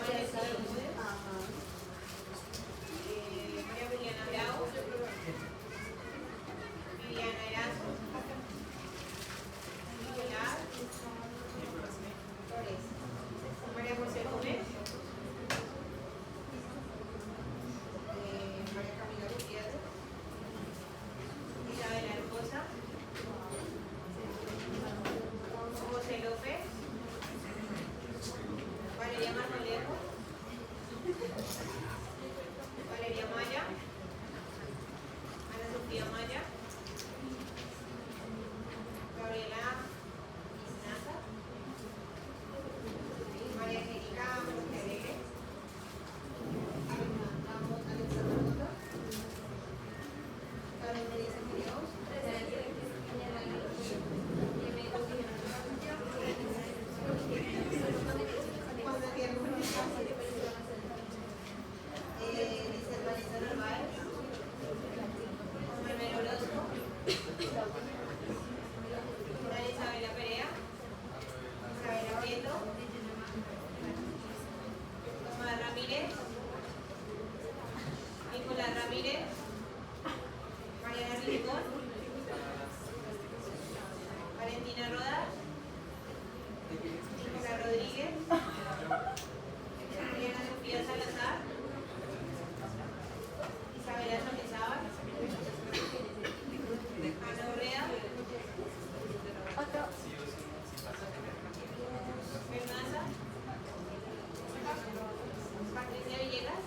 María Juliana Bravo, Viviana Erazo, Nicolás Torres, María José Gómez, María Camila Gutiérrez, Isabel Arcosa, José López, Valeria Marmolejo, Valeria Maya, Ana Sofía Maya, Gabriela Isnaza, María Angélica Montealegre, Alexandra Mota, Carlos Melissa Muñoz, Juan Daniel Lizeth Vanessa Narváez, Manuel Orozco, María Isabela Perea, Isabela Prieto, Tomás Ramírez, Nicolás Ramírez, Mariana Rincón, Valentina Rodas, Nicolás Rodríguez, Juliana Sofía Salazar, Isabela Somezábal, Ana Urrea, Fernaza, Patricia Villegas,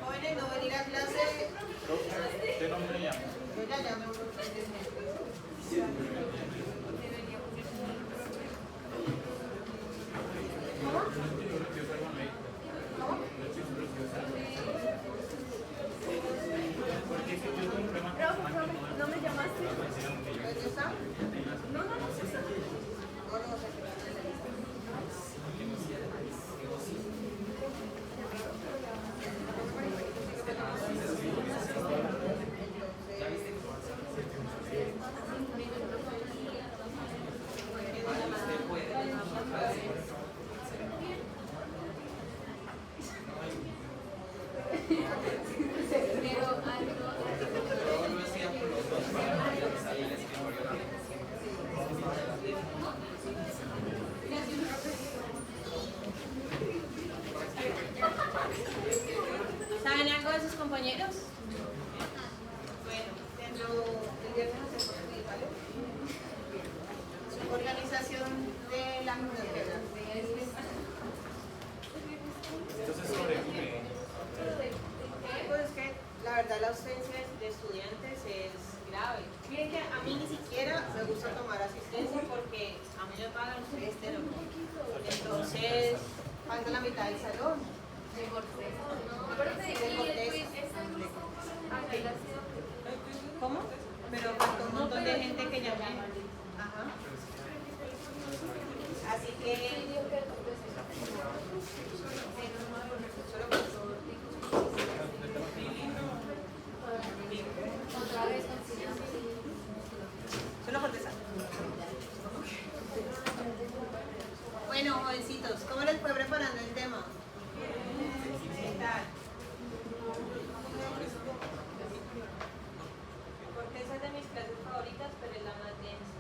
jóvenes, no venir a clase. ¿Qué nombre llama? Yo ya llamé unos 3 meses. ¿No me llamaste? ¿Pues ya está? No, no, no. No, no sé qué pasa en la lista. ¿Saben algo de sus compañeros? Bueno, dentro del viernes hacemos ¿vale? Organización de la biblioteca. Entonces, sobre Pues es que la verdad la ausencia de estudiantes es grave. Miren que a mí ni siquiera me gusta tomar asistencia porque a mí me pagan ustedes pero entonces falta la mitad del salón. De Cortés. De Cortés. ¿Cómo? Pero falta un montón de gente que llamé. Ajá. Así que Otra vez solo contestar. Bueno, jovencitos, ¿cómo les fue preparando el tema? ¿Qué tal? Porque esa es de mis clases favoritas, pero es la más densa.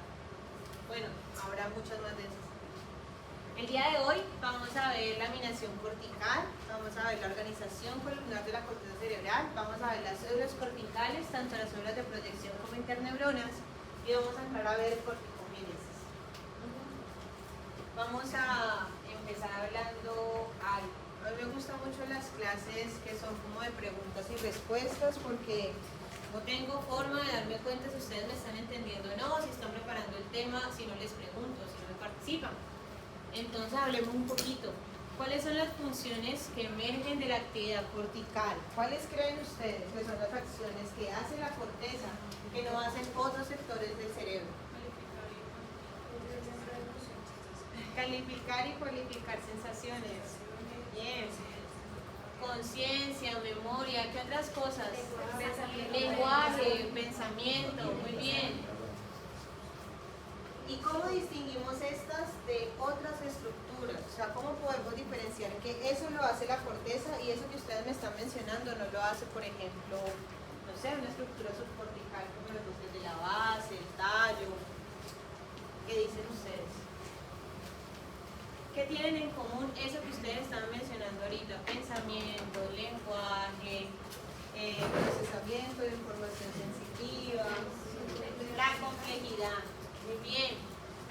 Bueno, habrá muchas más densas. El día de hoy vamos a ver laminación cortical, vamos a ver la organización columnar de la corteza cerebral, vamos a ver las células corticales, tanto las células de proyección como interneuronas, y vamos a entrar a ver corticogénesis. Vamos a empezar hablando algo. A mí me gustan mucho las clases que son como de preguntas y respuestas porque no tengo forma de darme cuenta si ustedes me están entendiendo o no, si están preparando el tema, si no les pregunto, si no me participan. Entonces hablemos un poquito. ¿Cuáles son las funciones que emergen de la actividad cortical? ¿Cuáles creen ustedes que son las acciones que hace la corteza que no hacen otros sectores del cerebro? Calificar y cualificar sensaciones. Bien. Conciencia, memoria, ¿qué otras cosas? Lenguaje, pensamiento, muy bien. ¿Y cómo distinguimos estas de otras estructuras? O sea, ¿cómo podemos diferenciar que eso lo hace la corteza y eso que ustedes me están mencionando no lo hace, por ejemplo, no sé, una estructura subcortical como los núcleos de la base, el tallo? ¿Qué dicen ustedes? ¿Qué tienen en común eso que ustedes estaban mencionando ahorita? Pensamiento, lenguaje, procesamiento de información sensitiva, la complejidad. Muy bien.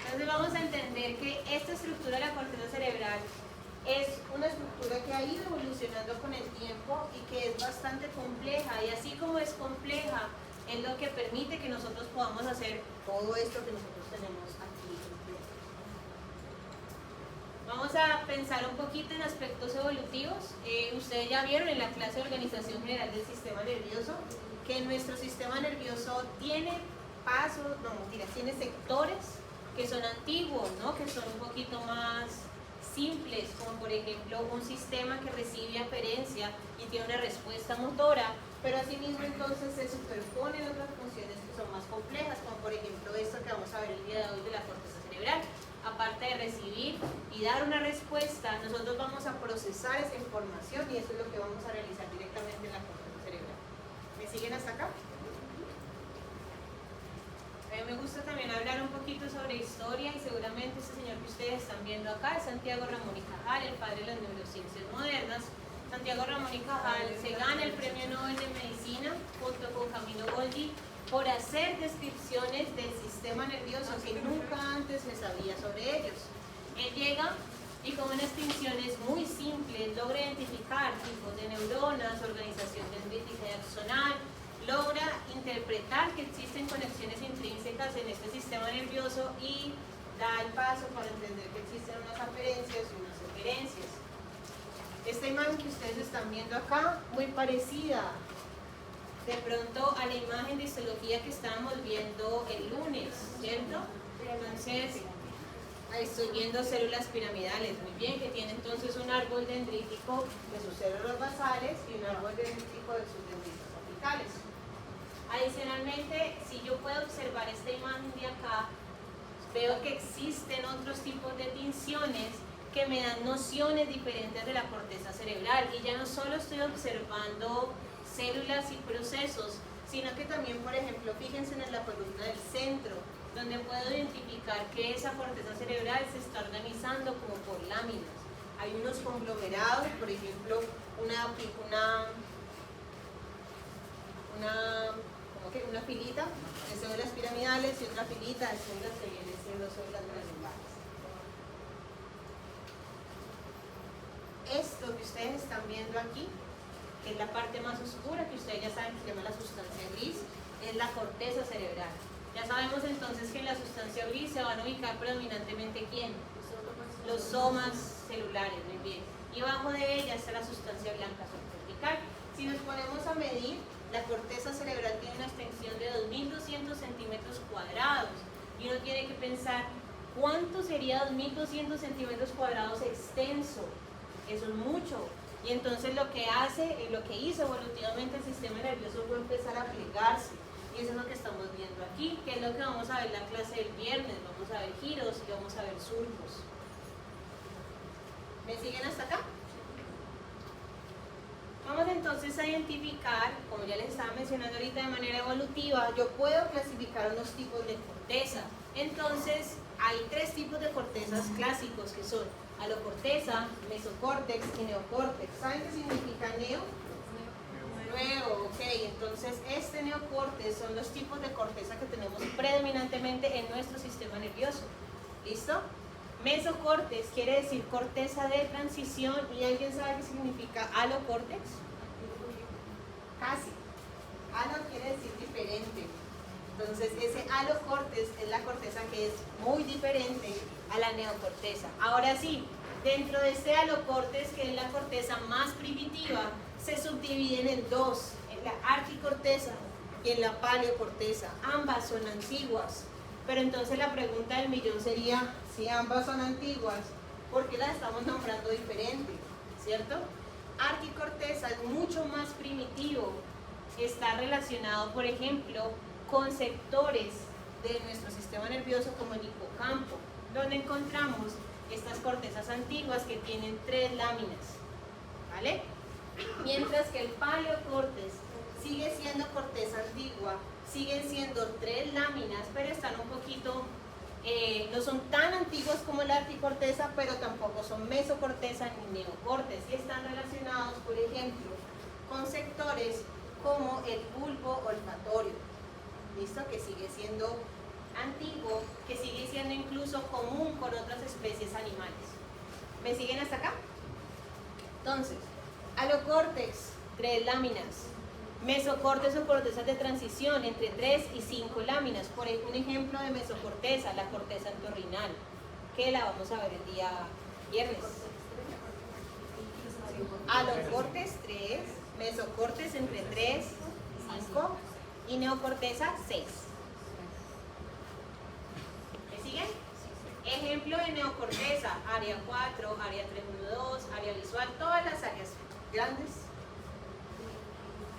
Entonces vamos a entender que esta estructura de la corteza cerebral es una estructura que ha ido evolucionando con el tiempo y que es bastante compleja. Y así como es compleja, es lo que permite que nosotros podamos hacer todo esto que nosotros tenemos aquí. Vamos a pensar un poquito en aspectos evolutivos. Ustedes ya vieron en la clase de organización general del sistema nervioso que nuestro sistema nervioso tiene tiene sectores que son antiguos, ¿no? Que son un poquito más simples, como por ejemplo un sistema que recibe aferencia y tiene una respuesta motora, pero asimismo entonces se superponen otras funciones que son más complejas, como por ejemplo esto que vamos a ver el día de hoy de la corteza cerebral. Aparte de recibir y dar una respuesta, nosotros vamos a procesar esa información y eso es lo que vamos a realizar directamente en la corteza cerebral. ¿Me siguen hasta acá? A mí me gusta también hablar un poquito sobre historia y seguramente este señor que ustedes están viendo acá es Santiago Ramón y Cajal, el padre de las neurociencias modernas. Santiago Ramón y Cajal se gana el premio Nobel de Medicina junto con Camilo Golgi por hacer descripciones del sistema nervioso que nunca antes se sabía sobre ellos. Él llega y con unas distinciones muy simples logra identificar tipos de neuronas, organización dendrítica y axonal, logra interpretar que existen conexiones intrínsecas en este sistema nervioso y da el paso para entender que existen unas aferencias y unas eferencias. Esta imagen que ustedes están viendo acá, muy parecida de pronto a la imagen de histología que estábamos viendo el lunes, ¿cierto? Entonces, ahí estoy viendo células piramidales, muy bien, que tiene entonces un árbol dendrítico de sus células basales y un árbol dendrítico de sus dendritos apicales. Adicionalmente, si yo puedo observar esta imagen de acá, veo que existen otros tipos de tinciones que me dan nociones diferentes de la corteza cerebral y ya no solo estoy observando células y procesos, sino que también, por ejemplo, fíjense en la columna del centro, donde puedo identificar que esa corteza cerebral se está organizando como por láminas. Hay unos conglomerados, por ejemplo, una filita de células piramidales y otra filita de células que vienen siendo células granulares. Esto que ustedes están viendo aquí, que es la parte más oscura, que ustedes ya saben que se llama la sustancia gris, es la corteza cerebral. Ya sabemos entonces que en la sustancia gris se van a ubicar predominantemente ¿quién? Los somas celulares, muy bien. Y bajo de ella está la sustancia blanca subcortical. Si nos ponemos a medir, la corteza cerebral tiene una extensión de 2.200 centímetros cuadrados. Y uno tiene que pensar, ¿cuánto sería 2.200 centímetros cuadrados extenso? Eso es mucho. Y entonces lo que hizo evolutivamente el sistema nervioso fue empezar a plegarse. Y eso es lo que estamos viendo aquí, que es lo que vamos a ver en la clase del viernes. Vamos a ver giros y vamos a ver surcos. ¿Me siguen hasta acá? Vamos entonces a identificar, como ya les estaba mencionando ahorita de manera evolutiva, yo puedo clasificar unos tipos de corteza. Entonces, hay tres tipos de cortezas clásicos que son alocorteza, mesocórtex y neocórtex. ¿Saben qué significa neo? Nuevo, ok. Entonces, este neocórtex son los tipos de corteza que tenemos predominantemente en nuestro sistema nervioso. ¿Listo? Mesocórtex quiere decir corteza de transición. ¿Y alguien sabe qué significa alocórtex? Casi. Alo quiere decir diferente. Entonces ese alocórtex es la corteza que es muy diferente a la neocorteza. Ahora sí, dentro de este alocórtex, que es la corteza más primitiva, se subdividen en dos, en la arquicorteza y en la paleocorteza. Ambas son antiguas. Pero entonces la pregunta del millón sería, si ambas son antiguas, ¿por qué las estamos nombrando diferente? ¿Cierto? Arquicorteza es mucho más primitivo. Está relacionado, por ejemplo, con sectores de nuestro sistema nervioso como el hipocampo, donde encontramos estas cortezas antiguas que tienen 3 láminas, ¿vale? Mientras que el paleocórtex sigue siendo corteza antigua, siguen siendo 3 láminas, pero están un poquito, no son tan antiguas como la arquicorteza, pero tampoco son mesocorteza ni neocortes, y están relacionados, por ejemplo, con sectores como el bulbo olfatorio, ¿listo? Que sigue siendo antiguo, que sigue siendo incluso común con otras especies animales. ¿Me siguen hasta acá? Entonces, alocórtex, 3 láminas. Mesocórtex o cortezas de transición entre 3 y 5 láminas. Por ejemplo, un ejemplo de mesocorteza, la corteza entorrinal, que la vamos a ver el día viernes. Alocórtex 3, mesocórtex entre 3 y 5 y neocorteza 6. ¿Me siguen? Ejemplo de neocorteza, área 4, área 312, área visual, todas las áreas grandes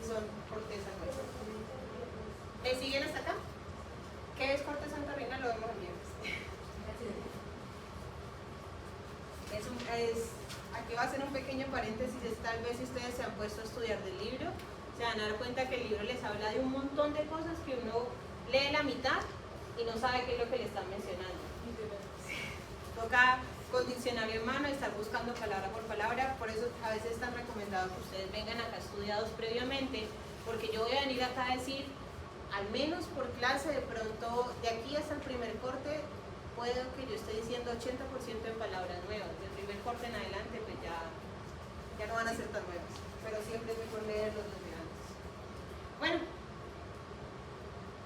son corteza nueva. ¿Me siguen hasta acá? ¿Qué es corteza entorrinal? Lo vemos el viernes. Aquí va a ser un pequeño paréntesis, tal vez si ustedes se han puesto a estudiar del libro, se van a dar cuenta que el libro les habla de un montón de cosas que uno lee la mitad y no sabe qué es lo que le están mencionando. Toca con diccionario en mano estar buscando palabra por palabra, por eso a veces es tan recomendado que ustedes vengan acá estudiados previamente, porque yo voy a venir acá a decir, al menos por clase, de pronto, de aquí hasta el primer corte, puedo que yo esté diciendo 80% en palabras nuevas, del primer corte en adelante pues ya no van a ser tan nuevas, pero siempre es mejor leerlos desde antes. Bueno,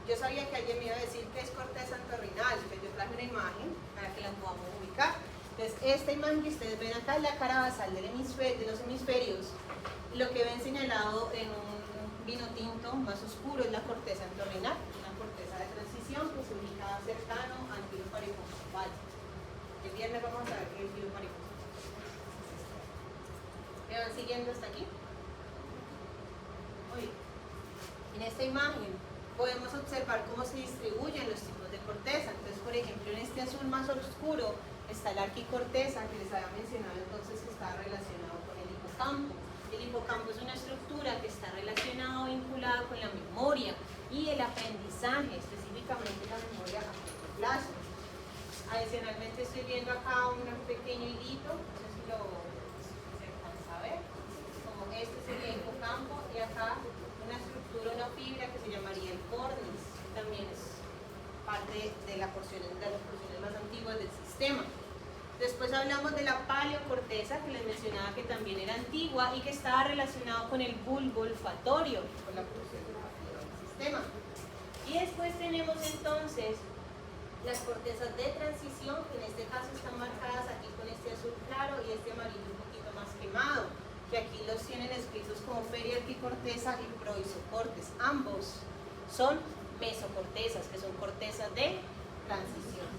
yo sabía que alguien me iba a decir que es corteza entorrinal, pues yo traje una imagen para que la podamos ubicar. Entonces, esta imagen que ustedes ven acá es la cara basal de los hemisferios. Lo que ven señalado en un vino tinto más oscuro es la corteza entorrinal, una corteza de transición que se ubica cercano al filo parifoso. Vale. El viernes vamos a ver qué es el filo parifoso. ¿Me van siguiendo hasta aquí? Muy bien. En esta imagen podemos observar cómo se distribuyen los tipos de corteza. Entonces, por ejemplo, en este azul más oscuro está la arquicorteza, que les había mencionado entonces que está relacionado con el hipocampo. El hipocampo es una estructura que está relacionada o vinculada con la memoria y el aprendizaje, específicamente la memoria a corto plazo. Adicionalmente estoy viendo acá un pequeño hilito, no sé si se alcanza a ver, como este sería el hipocampo y acá una estructura, una fibra que se llamaría el córnex, también es parte de las porciones más antiguas del sistema. Después hablamos de la paleocorteza, que les mencionaba que también era antigua y que estaba relacionado con el bulbo olfatorio, con la porción olfativa del sistema. Y después tenemos entonces las cortezas de transición, que en este caso están marcadas aquí con este azul claro y este amarillo un poquito más quemado, que aquí los tienen escritos como periarquicorteza y proisocortes. Ambos son mesocortezas, que son cortezas de transición,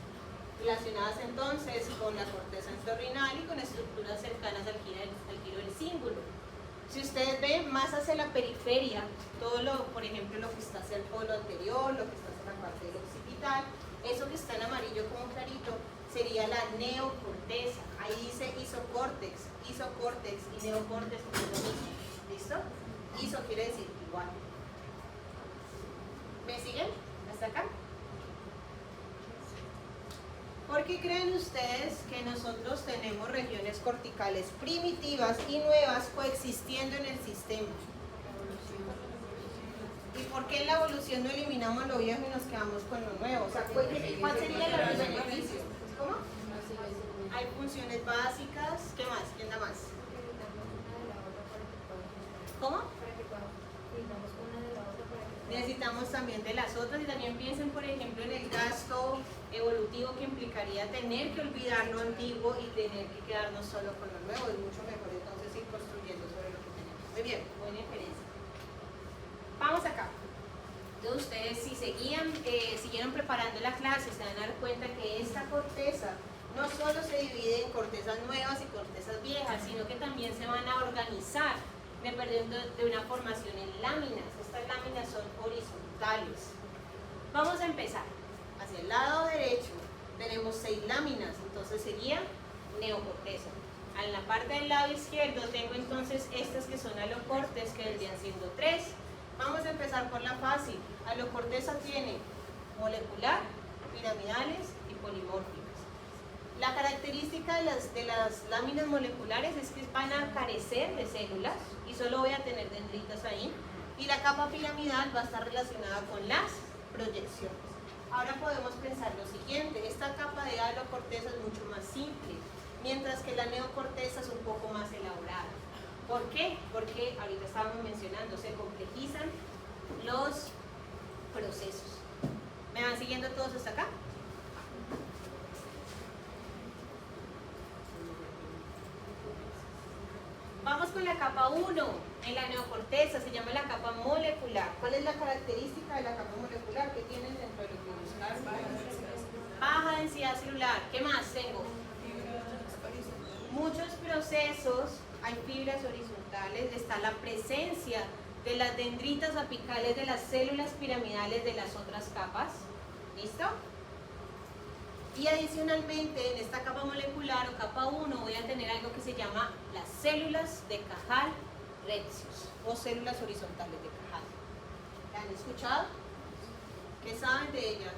relacionadas entonces con la corteza entorrinal y con estructuras cercanas al giro del cíngulo. Si ustedes ven más hacia la periferia, todo por ejemplo, lo que está hacia el polo anterior, lo que está hacia la parte del occipital, eso que está en amarillo como clarito, sería la neocorteza. Ahí dice isocórtex y neocórtex, ¿listo? Iso quiere decir igual. ¿Me siguen? ¿Hasta acá? ¿Por qué creen ustedes que nosotros tenemos regiones corticales primitivas y nuevas coexistiendo en el sistema? ¿Y por qué en la evolución no eliminamos lo viejo y nos quedamos con lo nuevo? O sea, ¿cuál sería el beneficio? ¿Cómo? Hay funciones básicas. ¿Qué más? ¿Quién da más? ¿Cómo? Necesitamos también de las otras, y también piensen, por ejemplo, en el gasto evolutivo que implicaría tener que olvidar lo antiguo y tener que quedarnos solo con lo nuevo. Es mucho mejor entonces ir construyendo sobre lo que tenemos. Muy bien, buena inferencia. Vamos acá. Entonces ustedes, si siguieron preparando la clase, se van a dar cuenta que esta corteza no solo se divide en cortezas nuevas y cortezas viejas, sino que también se van a organizar dependiendo de una formación en láminas. Estas láminas son horizontales. Vamos a empezar. hacia el lado derecho tenemos 6 láminas, entonces sería neocorteza. En la parte del lado izquierdo tengo entonces estas que son alocortes, que vendrían siendo 3. Vamos a empezar por la fácil. Alocorteza tiene molecular, piramidales y polimórficas. La característica de las láminas moleculares es que van a carecer de células y solo voy a tener dendritas ahí. Y la capa piramidal va a estar relacionada con las proyecciones. Ahora podemos pensar lo siguiente: esta capa de alocorteza es mucho más simple, mientras que la neocorteza es un poco más elaborada. ¿Por qué? Porque ahorita estábamos mencionando, se complejizan los procesos. ¿Me van siguiendo todos hasta acá? Vamos con la capa 1 en la neocorteza, se llama la capa molecular. ¿Cuál es la característica de la capa molecular? ¿Qué tienen dentro de lo que buscaron? Baja densidad celular. ¿Qué más tengo? Muchos procesos, hay fibras horizontales, está la presencia de las dendritas apicales de las células piramidales de las otras capas. ¿Listo? Y adicionalmente en esta capa molecular o capa 1 voy a tener algo que se llama las células de Cajal Retzius o células horizontales de Cajal. ¿La han escuchado? ¿Qué saben de ellas?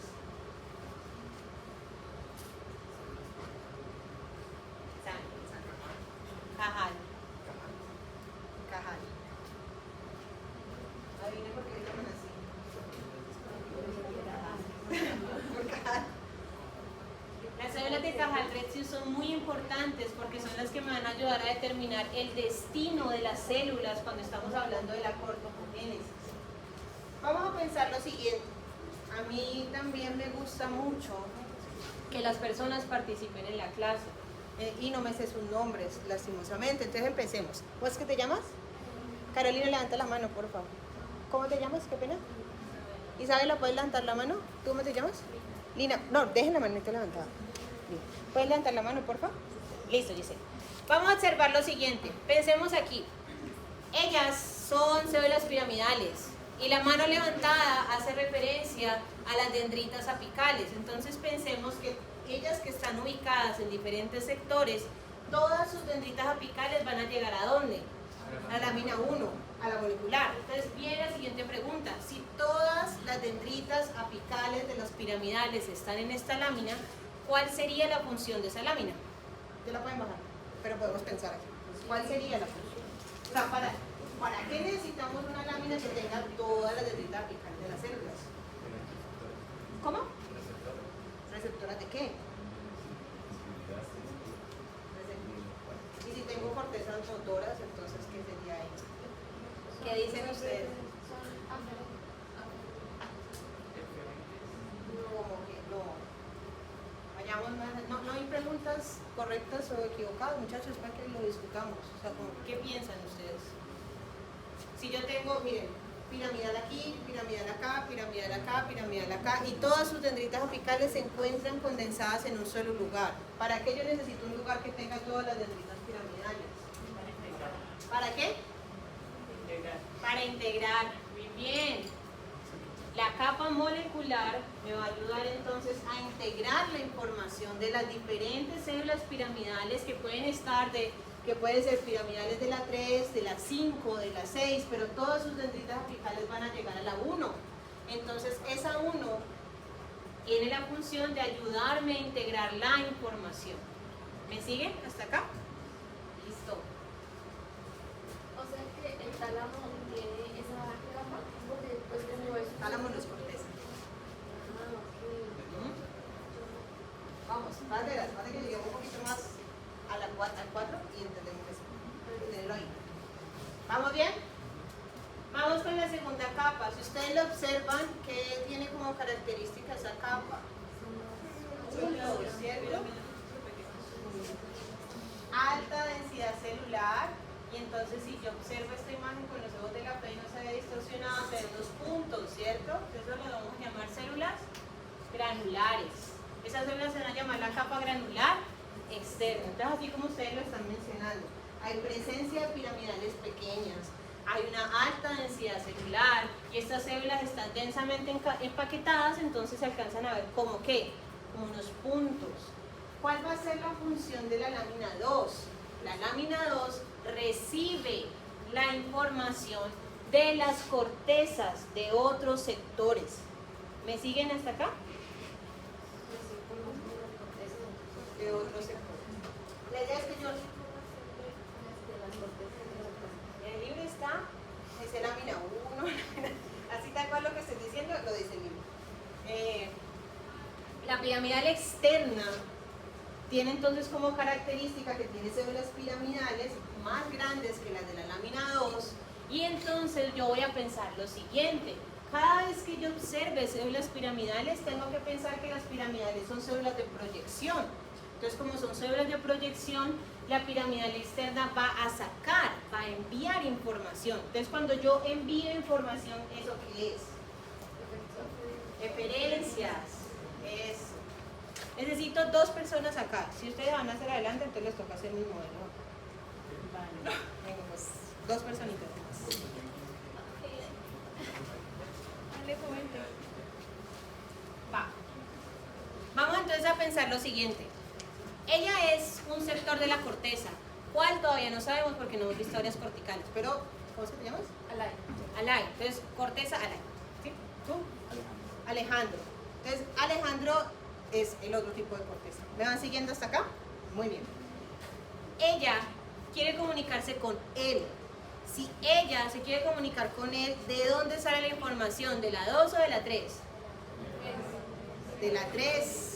Cajal. Cajal. Adivinen por qué le llaman así. Por Cajal. Las células de Cajal Retzius son muy importantes porque son las que me van a ayudar a determinar el destino de las células cuando estamos hablando de la cortocogénesis. Vamos a pensar lo siguiente. A mí también me gusta mucho que las personas participen en la clase. Y no me sé sus nombres, lastimosamente. Entonces empecemos. ¿Cómo es que te llamas? Carolina, levanta la mano, por favor. ¿Cómo te llamas? Qué pena. Isabela, ¿puedes levantar la mano? ¿Tú cómo te llamas? Lina. No, dejen la manita levantada. Bien. ¿Puedes levantar la mano, por favor? Listo, Giselle. Vamos a observar lo siguiente. Pensemos aquí. Ellas son células piramidales. Y la mano levantada hace referencia a las dendritas apicales. Entonces pensemos que ellas que están ubicadas en diferentes sectores, todas sus dendritas apicales van a llegar ¿a dónde? A la lámina 1, a la molecular. Entonces viene la siguiente pregunta: si todas las dendritas apicales de los piramidales están en esta lámina, ¿cuál sería la función de esa lámina? Ya la pueden bajar, pero podemos pensar aquí. ¿Cuál sería la función? O sea, ¿para qué necesitamos una lámina que tenga todas las dendritas apicales de las células? ¿Cómo? ¿Receptoras de qué? Y si tengo cortezas motoras, entonces ¿qué sería ahí? ¿Qué dicen ustedes? Como que no. Vayamos más. No hay preguntas correctas o equivocadas, muchachos, para que lo discutamos. O sea, ¿qué piensan ustedes? Si yo tengo, miren, piramidal aquí, piramidal acá, piramidal acá, piramidal acá, y todas sus dendritas apicales se encuentran condensadas en un solo lugar. ¿Para qué yo necesito un lugar que tenga todas las dendritas piramidales? ¿Para qué? Para integrar. Muy bien. La capa molecular me va a ayudar entonces a integrar la información de las diferentes células piramidales que pueden estar que pueden ser piramidales de la 3, de la 5, de la 6, pero todas sus dendritas apicales van a llegar a la 1. Entonces esa 1 tiene la función de ayudarme a integrar la información. ¿Me siguen hasta acá? Listo. O sea que el tálamo tiene esa capa, porque pues como es... Tálamo no es corteza. Ah, ok. Vamos, más que lleguemos un poquito más al 4 y entendemos eso. Tenerlo ahí. ¿Vamos bien? Vamos con la segunda capa. Si ustedes lo observan, ¿qué tiene como característica esa capa? ¿Cierto? Alta densidad celular. Y entonces si yo observo esta imagen con los ojos de la fe y no se ve distorsionada, se ven los puntos, ¿cierto? Eso lo vamos a llamar células granulares. Esas células se van a llamar la capa granular externa. Entonces, así como ustedes lo están mencionando, hay presencia de piramidales pequeñas, hay una alta densidad celular y estas células están densamente empaquetadas, entonces se alcanzan a ver como ¿qué? Como unos puntos. ¿Cuál va a ser la función de la lámina 2? La lámina 2 recibe la información de las cortezas de otros sectores. ¿Me siguen hasta acá? De otros sectores. La idea es que yo... En el libro está, dice lámina 1, así tal cual lo que estoy diciendo, lo dice el libro. La piramidal externa tiene entonces como característica que tiene células piramidales más grandes que las de la lámina 2, y entonces yo voy a pensar lo siguiente: cada vez que yo observe células piramidales tengo que pensar que las piramidales son células de proyección. Entonces, como son células de proyección, la piramidal externa va a sacar, va a enviar información. Entonces, cuando yo envío información, ¿eso qué es? Referencias. Eso. Necesito 2 personas acá. Si ustedes van a hacer adelante, entonces les toca hacer mi modelo. Vale. Venga, pues 2 personitas más. Va. Vamos entonces a pensar lo siguiente. Ella es un sector de la corteza. ¿Cuál todavía no sabemos porque no hemos visto áreas corticales? Pero, ¿cómo se te llamas? Alay. Alay. Entonces, corteza Alay. ¿Sí? ¿Tú? Alejandro. Entonces, Alejandro es el otro tipo de corteza. ¿Me van siguiendo hasta acá? Muy bien. Ella quiere comunicarse con él. Si ella se quiere comunicar con él, ¿de dónde sale la información? ¿De la 2 o de la 3? De la 3.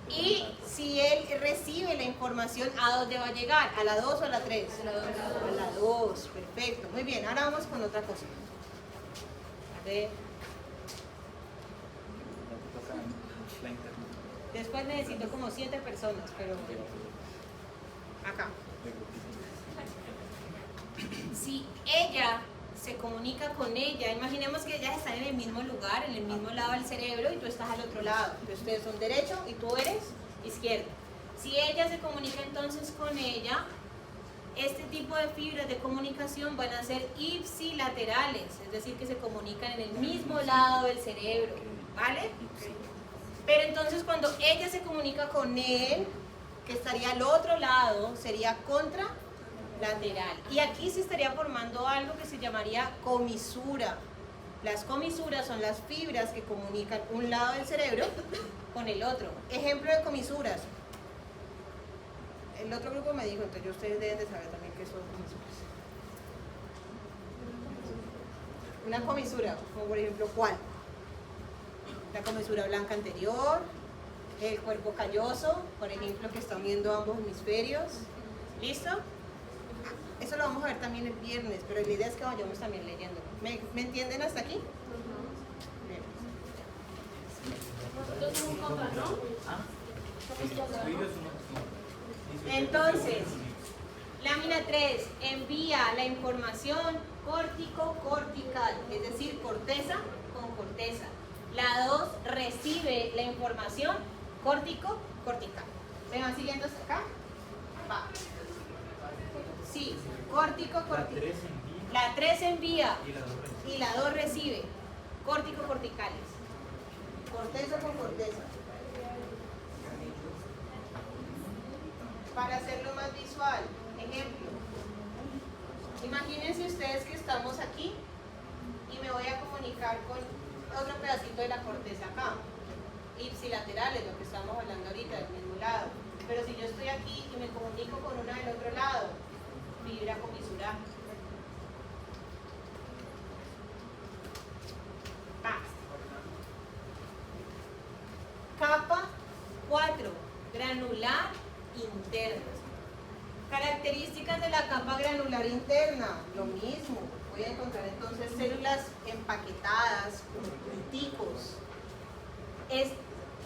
Y si él recibe la información, ¿a dónde va a llegar? ¿A la 2 o a la 3? A la 2. A la 2, perfecto. Muy bien, ahora vamos con otra cosa. A ver. Después necesito como 7 personas, pero... Acá. Si ella se comunica con ella, imaginemos que ellas están en el mismo lugar, en el mismo lado del cerebro, y tú estás al otro lado. Entonces ustedes son derecho y tú eres izquierdo. Si ella se comunica entonces con ella, este tipo de fibras de comunicación van a ser ipsilaterales, es decir, que se comunican en el mismo lado del cerebro, ¿vale? Pero entonces cuando ella se comunica con él, que estaría al otro lado, sería contralateral. Y aquí se estaría formando algo que se llamaría comisura. Las comisuras son las fibras que comunican un lado del cerebro con el otro. Ejemplo de comisuras. El otro grupo me dijo, entonces ustedes deben de saber también qué son comisuras. Una comisura, como por ejemplo, ¿cuál? La comisura blanca anterior, el cuerpo calloso, por ejemplo, que está uniendo ambos hemisferios. ¿Listo? Eso lo vamos a ver también el viernes, pero la idea es que vayamos también leyendo. ¿Me entienden hasta aquí? Bien. Nosotros somos compas, ¿no? Entonces, lámina 3 envía la información córtico-cortical, es decir, corteza con corteza. La 2 recibe la información córtico-cortical. ¿Me van siguiendo hasta acá? Va. Sí, córtico-cortical. La 3 envía y la 2 recibe. Córtico-corticales. Corteza con corteza. Para hacerlo más visual, ejemplo. Imagínense ustedes que estamos aquí y me voy a comunicar con otro pedacito de la corteza acá. Ipsilaterales, lo que estamos hablando ahorita, del mismo lado. Pero si yo estoy aquí y me comunico con una del otro lado, fibra comisural. Capa 4, granular interna. Características de la capa granular interna, lo mismo. Voy a encontrar entonces células empaquetadas, con punticos.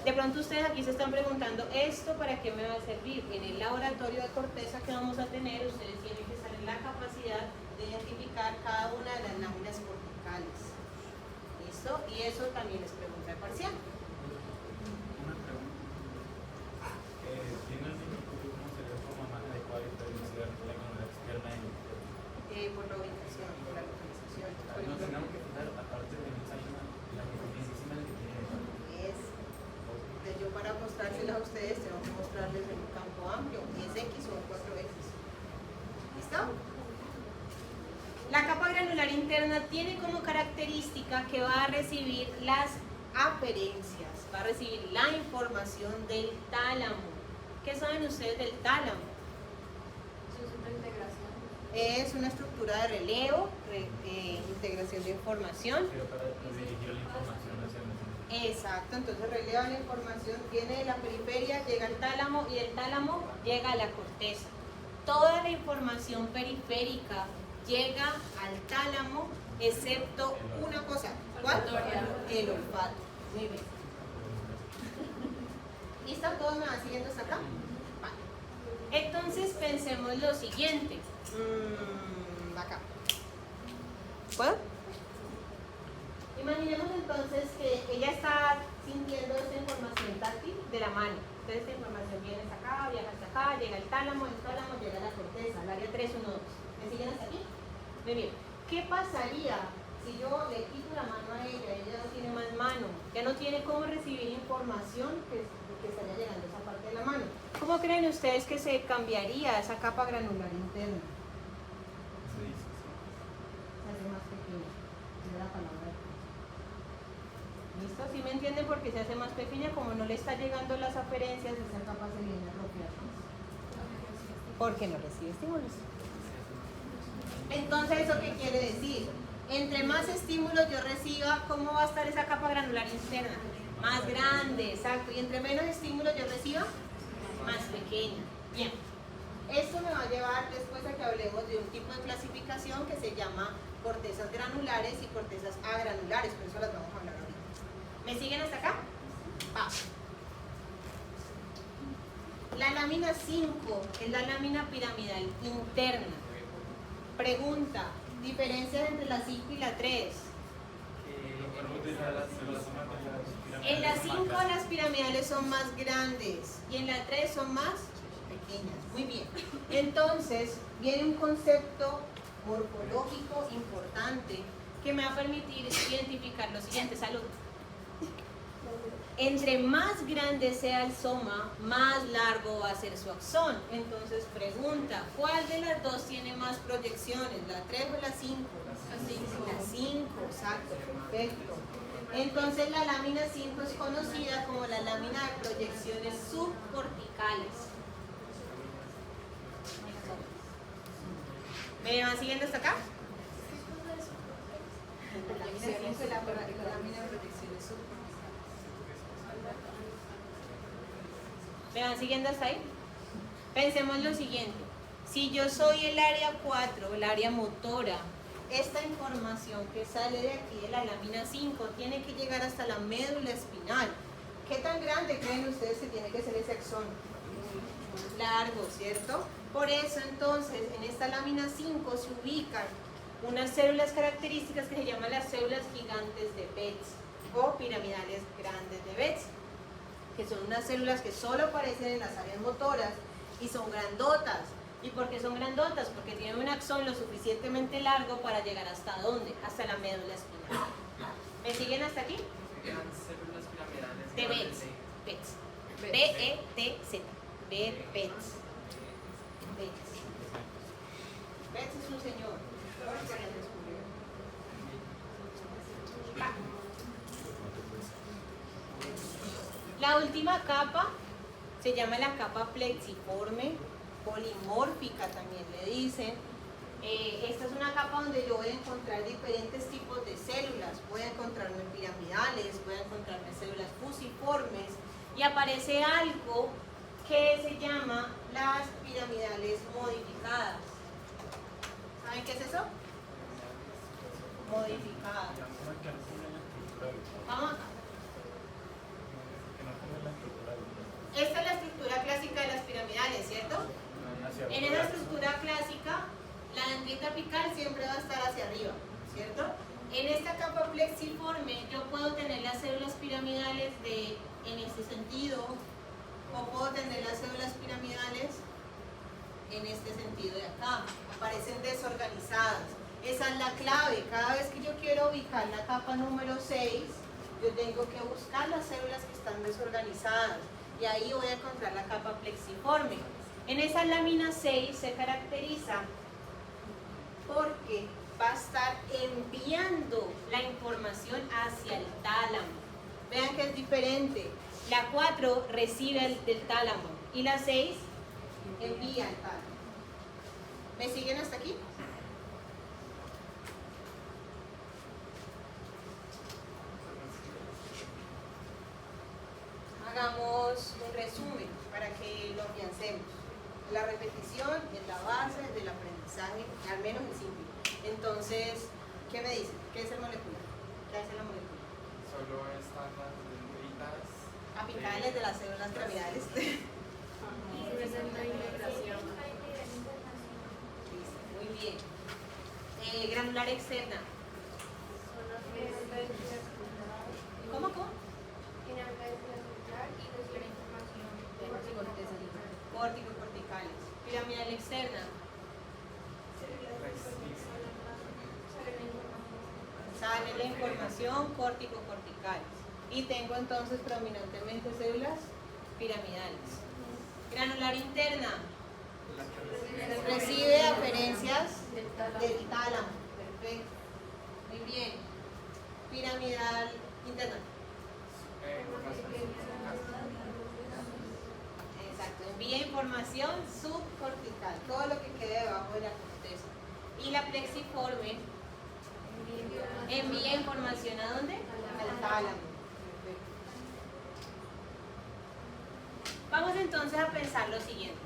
De pronto ustedes aquí se están preguntando, ¿esto para qué me va a servir? En el laboratorio de corteza que vamos a tener, ustedes tienen que estar en la capacidad de identificar cada una de las láminas corticales. ¿Listo? Y eso también es pregunta parcial. Una pregunta. ¿Tiene algún cómo sería la forma más adecuada de diferenciar la granular externa y interna? Por lo para mostrárselas a ustedes tengo que mostrarles en un campo amplio, 10X o 4X. ¿Listo? La capa granular interna tiene como característica que va a recibir las aferencias, va a recibir la información del tálamo. ¿Qué saben ustedes del tálamo? Eso es una integración. Es una estructura de relevo, integración de información. Pero para dirigir la información hacia el... Exacto, entonces releva la información, viene de la periferia, llega al tálamo y del tálamo llega a la corteza. Toda la información periférica llega al tálamo, excepto una cosa. ¿Cuál? El olfato. Muy bien. ¿Listo? ¿Todos me van siguiendo hasta acá? Vale. Entonces pensemos lo siguiente. Acá. ¿Puedo? Imaginemos entonces que ella está sintiendo esta información táctil de la mano. Entonces esta información viene hasta acá, viaja hasta acá, llega al tálamo, el tálamo llega a la corteza, al área 3, 1, 2. ¿Me siguen hasta aquí? Muy bien. ¿Qué pasaría si yo le quito la mano a ella? Ella no tiene más mano, ya no tiene cómo recibir información que estaría llegando a esa parte de la mano. ¿Cómo creen ustedes que se cambiaría esa capa granular interna? Se hace más pequeña. Es la palabra. ¿Listo? ¿Sí me entienden por qué se hace más pequeña? Como no le está llegando las aferencias, esa capa se viene a bloquear más. Porque no recibe estímulos. Entonces, ¿eso qué quiere decir? Entre más estímulos yo reciba, ¿cómo va a estar esa capa granular interna? Más grande, exacto. Y entre menos estímulos yo reciba, más pequeña. Bien. Esto me va a llevar después a que hablemos de un tipo de clasificación que se llama cortezas granulares y cortezas agranulares, por eso las vamos a hablar ahorita. ¿Me siguen hasta acá? Va. La lámina 5 es la lámina piramidal interna. Pregunta, diferencias entre la 5 y la 3. En la 5 las piramidales son más grandes y en la 3 son más pequeñas. Muy bien. Entonces, viene un concepto morfológico importante que me va a permitir identificar lo siguiente. Salud. Entre más grande sea el soma, más largo va a ser su axón. Entonces pregunta, ¿cuál de las dos tiene más proyecciones? ¿La 3 o la 5? La 5, exacto, perfecto. Entonces la lámina 5 es conocida como la lámina de proyecciones subcorticales. ¿Me van siguiendo hasta acá? La lámina 5 es la lámina de proyecciones subcorticales. ¿Me van siguiendo hasta ahí? Pensemos lo siguiente. Si yo soy el área 4, el área motora, esta información que sale de aquí de la lámina 5 tiene que llegar hasta la médula espinal. ¿Qué tan grande creen ustedes que tiene que ser ese axón? Largo, ¿cierto? Por eso entonces en esta lámina 5 se ubican unas células características que se llaman las células gigantes de Betz o piramidales grandes de Betz, que son unas células que solo aparecen en las áreas motoras y son grandotas. ¿Y por qué son grandotas? Porque tienen un axón lo suficientemente largo para llegar hasta ¿dónde? Hasta la médula espinal. ¿Me siguen hasta aquí? Células piramidales De Betz. Betz. B-E-T-Z. Betz. Betz es un señor. La última capa se llama la capa plexiforme, polimórfica también le dicen. Esta es una capa donde yo voy a encontrar diferentes tipos de células. Voy a encontrarme piramidales, voy a encontrarme células fusiformes y aparece algo que se llama las piramidales modificadas. ¿Saben qué es eso? Modificadas. Vamos acá. Esta es la estructura clásica de las piramidales, ¿cierto? En esa estructura clásica, la dendrita apical siempre va a estar hacia arriba, ¿cierto? En esta capa plexiforme yo puedo tener las células piramidales en este sentido, o puedo tener las células piramidales en este sentido de acá. Aparecen desorganizadas. Esa es la clave. Cada vez que yo quiero ubicar la capa número 6, yo tengo que buscar las células que están desorganizadas y ahí voy a encontrar la capa plexiforme. En esa lámina 6 se caracteriza porque va a estar enviando la información hacia el tálamo. Vean que es diferente. La 4 recibe del tálamo y la 6 envía al tálamo. ¿Me siguen hasta aquí? Hagamos un resumen para que lo afiancemos. La repetición es la base del aprendizaje, al menos en simple. Entonces, ¿qué me dicen? ¿Qué es el molecular? ¿Qué hace la molécula? Solo están las dendritas. Apicales de las células piramidales. Muy bien. Granular externa. ¿Cómo? Córtico-corticales. Piramidal externa. Sale la información córtico-corticales. Y tengo entonces predominantemente células piramidales. Granular interna. Recibe aferencias del tálamo. Perfecto. Muy bien. Piramidal interna. Exacto. Envía información subcortical. Todo lo que quede debajo de la corteza. Y la plexiforme envía información ¿a dónde? Al tálamo. Perfecto. Vamos entonces a pensar lo siguiente.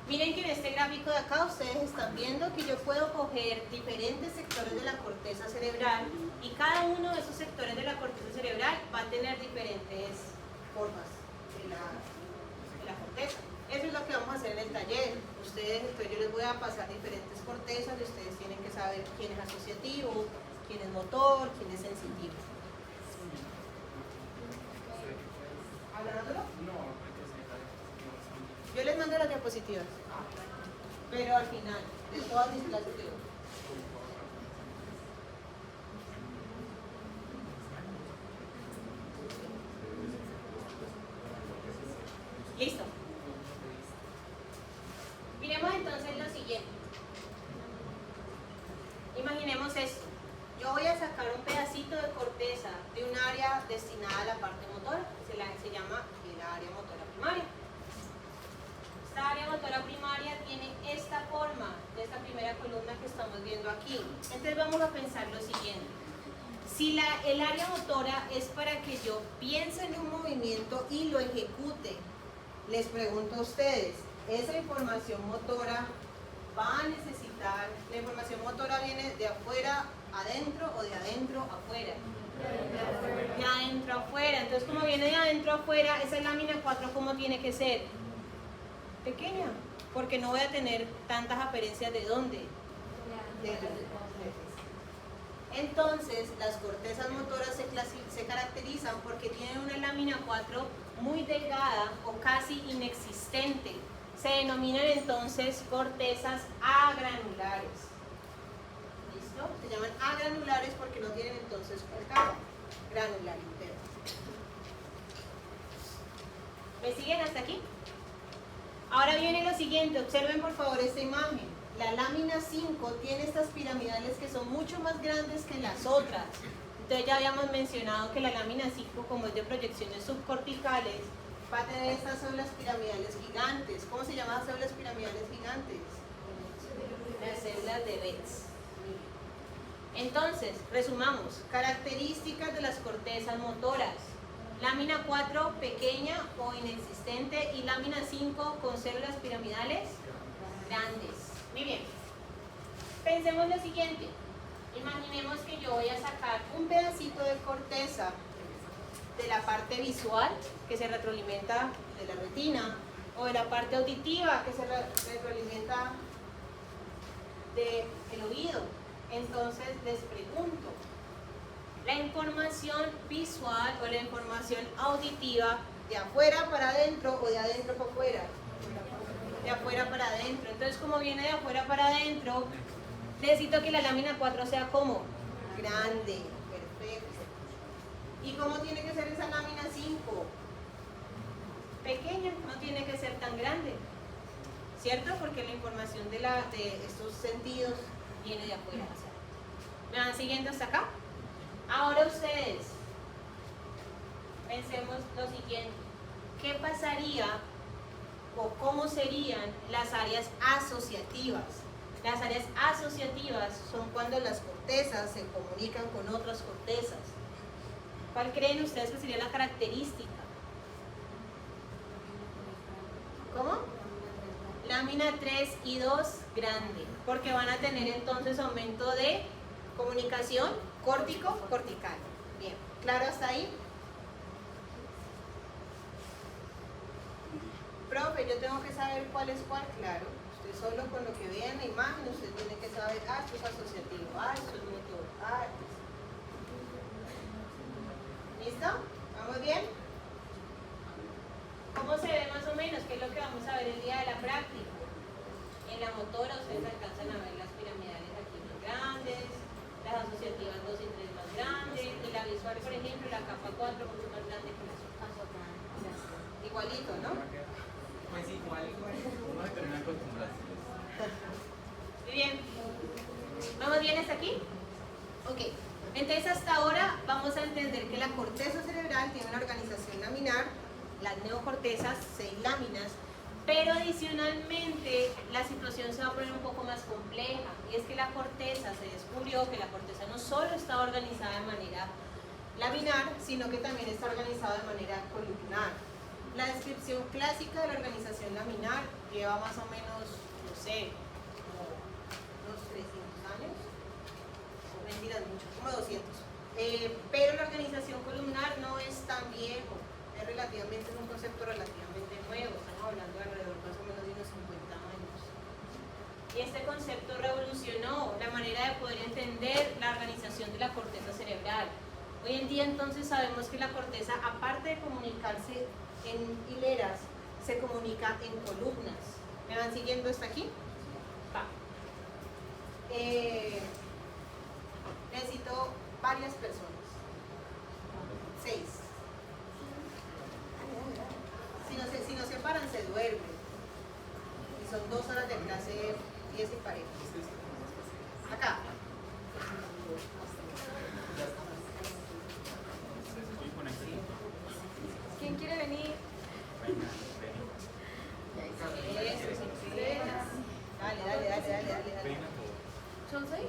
Miren que en este gráfico de acá ustedes están viendo que yo puedo coger diferentes sectores de la corteza cerebral y cada uno de esos sectores de la corteza cerebral va a tener diferentes formas de la corteza. Eso es lo que vamos a hacer en el taller. Ustedes, entonces yo les voy a pasar diferentes cortezas y ustedes tienen que saber quién es asociativo, quién es motor, quién es sensitivo. ¿Hablándolo? No, porque se cae. Yo les mando las diapositivas, pero al final de todas mis clases de hoy. Listo. Miremos entonces lo siguiente. Imaginemos esto. Yo voy a sacar un pedacito de corteza de un área destinada a la parte motora, se llama el área motora primaria. Esta área motora primaria tiene esta forma de esta primera columna que estamos viendo aquí. Entonces vamos a pensar lo siguiente. Si el área motora es para que yo piense en un movimiento y lo ejecute, les pregunto a ustedes, ¿esa información motora va a necesitar, la información motora viene de afuera adentro o de adentro afuera? De adentro afuera. Entonces, como viene de adentro afuera, esa lámina 4, ¿cómo tiene que ser? Pequeña, porque no voy a tener tantas aferencias ¿de dónde? De entonces, las cortezas motoras se caracterizan porque tienen una lámina 4 muy delgada o casi inexistente. Se denominan entonces cortezas agranulares. ¿Listo? Se llaman agranulares porque no tienen entonces capa granular interna. ¿Me siguen hasta aquí? Ahora viene lo siguiente, observen por favor esta imagen. La lámina 5 tiene estas piramidales que son mucho más grandes que las otras. Entonces ya habíamos mencionado que la lámina 5, como es de proyecciones subcorticales, va a tener estas células piramidales gigantes. ¿Cómo se llaman las células piramidales gigantes? Las células de Betz. Entonces, resumamos. Características de las cortezas motoras. Lámina 4 pequeña o inexistente y lámina 5 con células piramidales grandes. Muy bien. Pensemos lo siguiente. Imaginemos que yo voy a sacar un pedacito de corteza de la parte visual que se retroalimenta de la retina o de la parte auditiva que se retroalimenta del oído. Entonces les pregunto, ¿la información visual o la información auditiva de afuera para adentro o de adentro para afuera? De afuera para adentro. Entonces, como viene de afuera para adentro, necesito que la lámina 4 sea como grande. Perfecto. ¿Y cómo tiene que ser esa lámina 5? Pequeña, no tiene que ser tan grande, ¿cierto? Porque la información de estos sentidos viene de afuera. O sea, ¿me van siguiendo hasta acá? Ahora ustedes, pensemos lo siguiente. ¿Qué pasaría o cómo serían las áreas asociativas? Las áreas asociativas son cuando las cortezas se comunican con otras cortezas. ¿Cuál creen ustedes que sería la característica? ¿Cómo? Lámina 3 y 2 grande, porque van a tener entonces aumento de comunicación córtico-cortical. Bien, ¿claro hasta ahí? Profe, yo tengo que saber cuál es cuál, claro. Usted solo con lo que vea en la imagen, usted tiene que saber, esto es asociativo, esto es motor, ¿listo? ¿Vamos bien? ¿Cómo se ve más o menos? ¿Qué es lo que vamos a ver el día de la práctica? En la motora ustedes alcanzan a ver las piramidales aquí más grandes, las asociativas 2 y 3 más grandes, y la visual, por ejemplo, la capa 4 mucho más grande que las otras. Igualito, ¿no? Pues igual. Uno se termina acostumbrando. Muy bien. ¿Vamos bien hasta aquí? Ok. Entonces hasta ahora vamos a entender que la corteza cerebral tiene una organización laminar, las neocortezas, 6 láminas, pero adicionalmente la situación se va a poner un poco más compleja, y es que la corteza, se descubrió que la corteza no solo está organizada de manera laminar, sino que también está organizada de manera columnar. La descripción clásica de la organización laminar lleva más o menos, no sé, como unos 300 años, o mentiras mucho, como 200. Pero la organización columnar no es tan viejo, es un concepto relativamente nuevo, estamos hablando de alrededor más o menos de unos 50 años. Y este concepto revolucionó la manera de poder entender la organización de la corteza cerebral. Hoy en día entonces sabemos que la corteza, aparte de comunicarse en hileras, se comunica en columnas. ¿Me van siguiendo hasta aquí? Va. Necesito varias personas. 6. Si no se paran, se duermen. Y son 2 horas de clase 10 y parejas. Acá. ¿Quién quiere venir? Dale. ¿Son 6?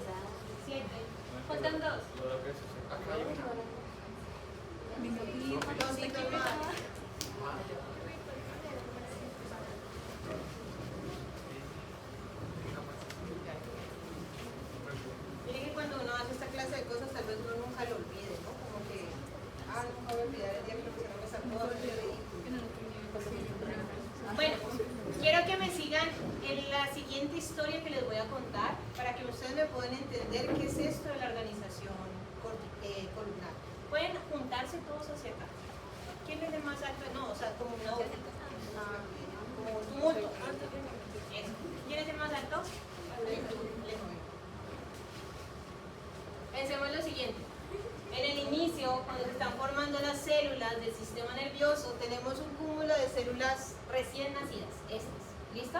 7. Faltan 2. Dositos más. Miren que cuando uno hace esta clase de cosas, tal vez uno nunca lo olvide, ¿no? Como que, nunca voy a olvidar el día que no me sacó a ver. Bueno, quiero que me sigan en la siguiente historia que les voy a contar para que ustedes me puedan entender qué es esto de la organización columnar. Pueden juntarse todos hacia acá. ¿Quién es el más alto? No, o sea, como una órbita. Como un tumulto. Eso. ¿Quién es el más alto? Pensemos en lo siguiente. En el inicio, cuando se están formando las células del sistema nervioso, tenemos un cúmulo de células recién nacidas, estas. ¿Listo?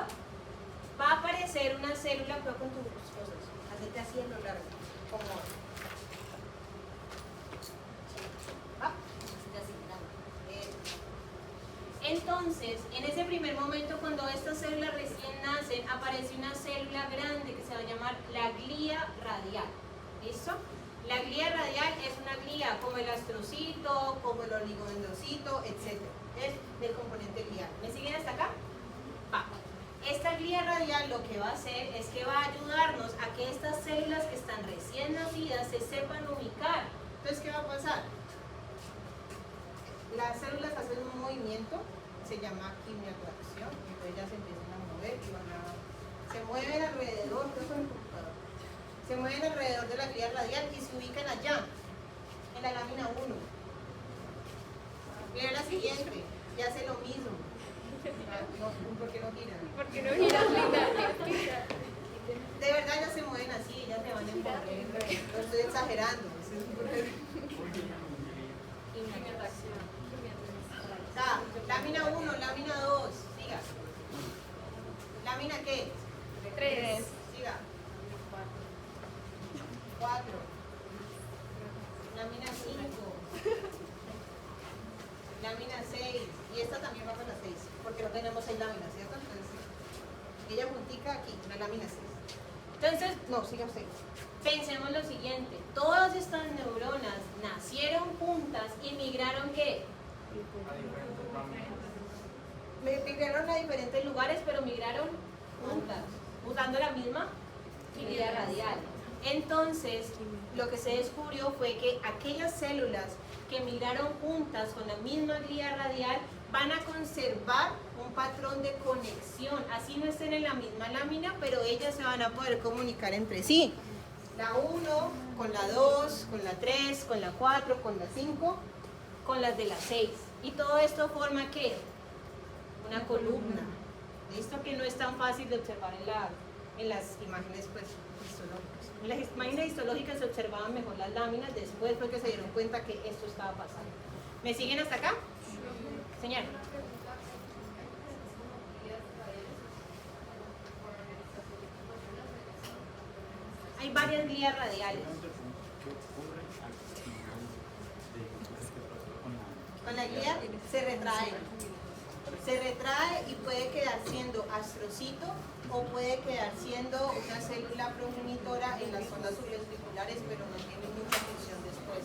Va a aparecer una célula, pero con tus cosas, hacerte así en lo largo, como entonces, en ese primer momento, cuando estas células recién nacen, aparece una célula grande que se va a llamar la glía radial. ¿Listo? La glía radial es una glía como el astrocito, como el oligodendrocito, etc. Es del componente glial. ¿Me siguen hasta acá? Va. Esta glía radial lo que va a hacer es que va a ayudarnos a que estas células que están recién nacidas se sepan ubicar. Entonces, ¿qué va a pasar? Las células hacen un movimiento, se llama quimiotracción, y entonces ya se empiezan a mover y se mueven alrededor, se mueven alrededor de la glía radial y se ubican allá, en la lámina 1. Mira la siguiente, y hace lo mismo. ¿Por qué no giran? Porque no giras, linda. De verdad ya se mueven así, ya se van a envolver. No estoy exagerando. Está, lámina 1, lámina 2, siga. ¿Lámina qué? 3. Siga. 4. Lámina 5. Lámina 6. Y esta también va con la 6, porque no tenemos 6 láminas, ¿cierto? Entonces, ella puntica aquí, una lámina 6. Entonces, no, siga usted. Pensemos lo siguiente, todas estas neuronas nacieron juntas y migraron ¿qué? Migraron a diferentes lugares, pero migraron juntas, usando la misma glía radial. Entonces, lo que se descubrió fue que aquellas células que migraron juntas con la misma glía radial van a conservar un patrón de conexión, así no estén en la misma lámina, pero ellas se van a poder comunicar entre sí. La 1 con la 2, con la 3, con la 4, con la 5, con las de la 6. Y todo esto forma ¿qué? Una columna. Esto que no es tan fácil de observar en las imágenes pues, histológicas. En las imágenes histológicas se observaban mejor las láminas, después fue que se dieron cuenta que esto estaba pasando. ¿Me siguen hasta acá? Señor. Hay varias glías radiales. Con la glía se retrae. Se retrae y puede quedar siendo astrocito o puede quedar siendo una célula progenitora en las zonas supraventriculares, pero no tiene mucha función después.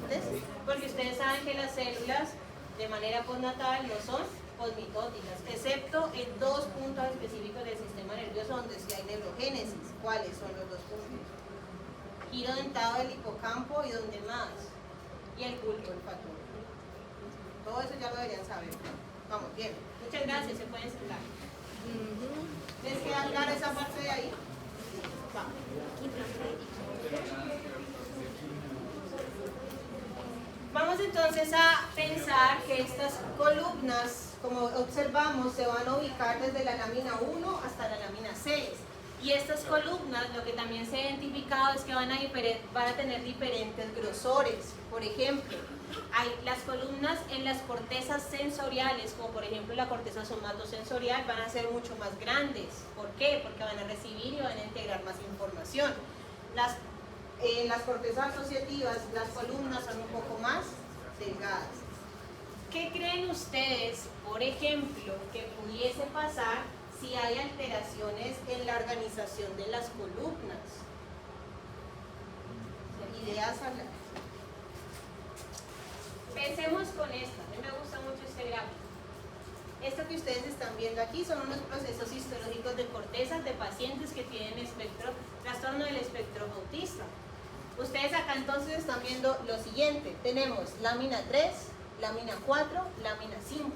¿Ves? Porque ustedes saben que las células de manera postnatal no son posmitóticas, excepto en 2 puntos específicos del sistema nervioso donde sí hay neurogénesis. ¿Cuáles son los 2 puntos? Giro dentado del hipocampo y donde más. Y el bulbo olfatorio. Todo eso ya lo deberían saber. Vamos, bien. Muchas gracias, se pueden sentar. ¿Les queda clara esa parte de ahí? Va. Vamos entonces a pensar que estas columnas, como observamos, se van a ubicar desde la lámina 1 hasta la lámina 6. Y estas columnas, lo que también se ha identificado es que van a tener diferentes grosores. Por ejemplo, hay las columnas en las cortezas sensoriales, como por ejemplo la corteza somatosensorial, van a ser mucho más grandes. ¿Por qué? Porque van a recibir y van a integrar más información. En las cortezas asociativas, las columnas son un poco más delgadas. ¿Qué creen ustedes, por ejemplo, que pudiese pasar si hay alteraciones en la organización de las columnas? Ideas a la... Pensemos con esta. A mí me gusta mucho este gráfico. Esto que ustedes están viendo aquí son unos procesos histológicos de cortezas de pacientes que tienen trastorno del espectro autista. Ustedes acá entonces están viendo lo siguiente. Tenemos lámina 3, lámina 4, lámina 5.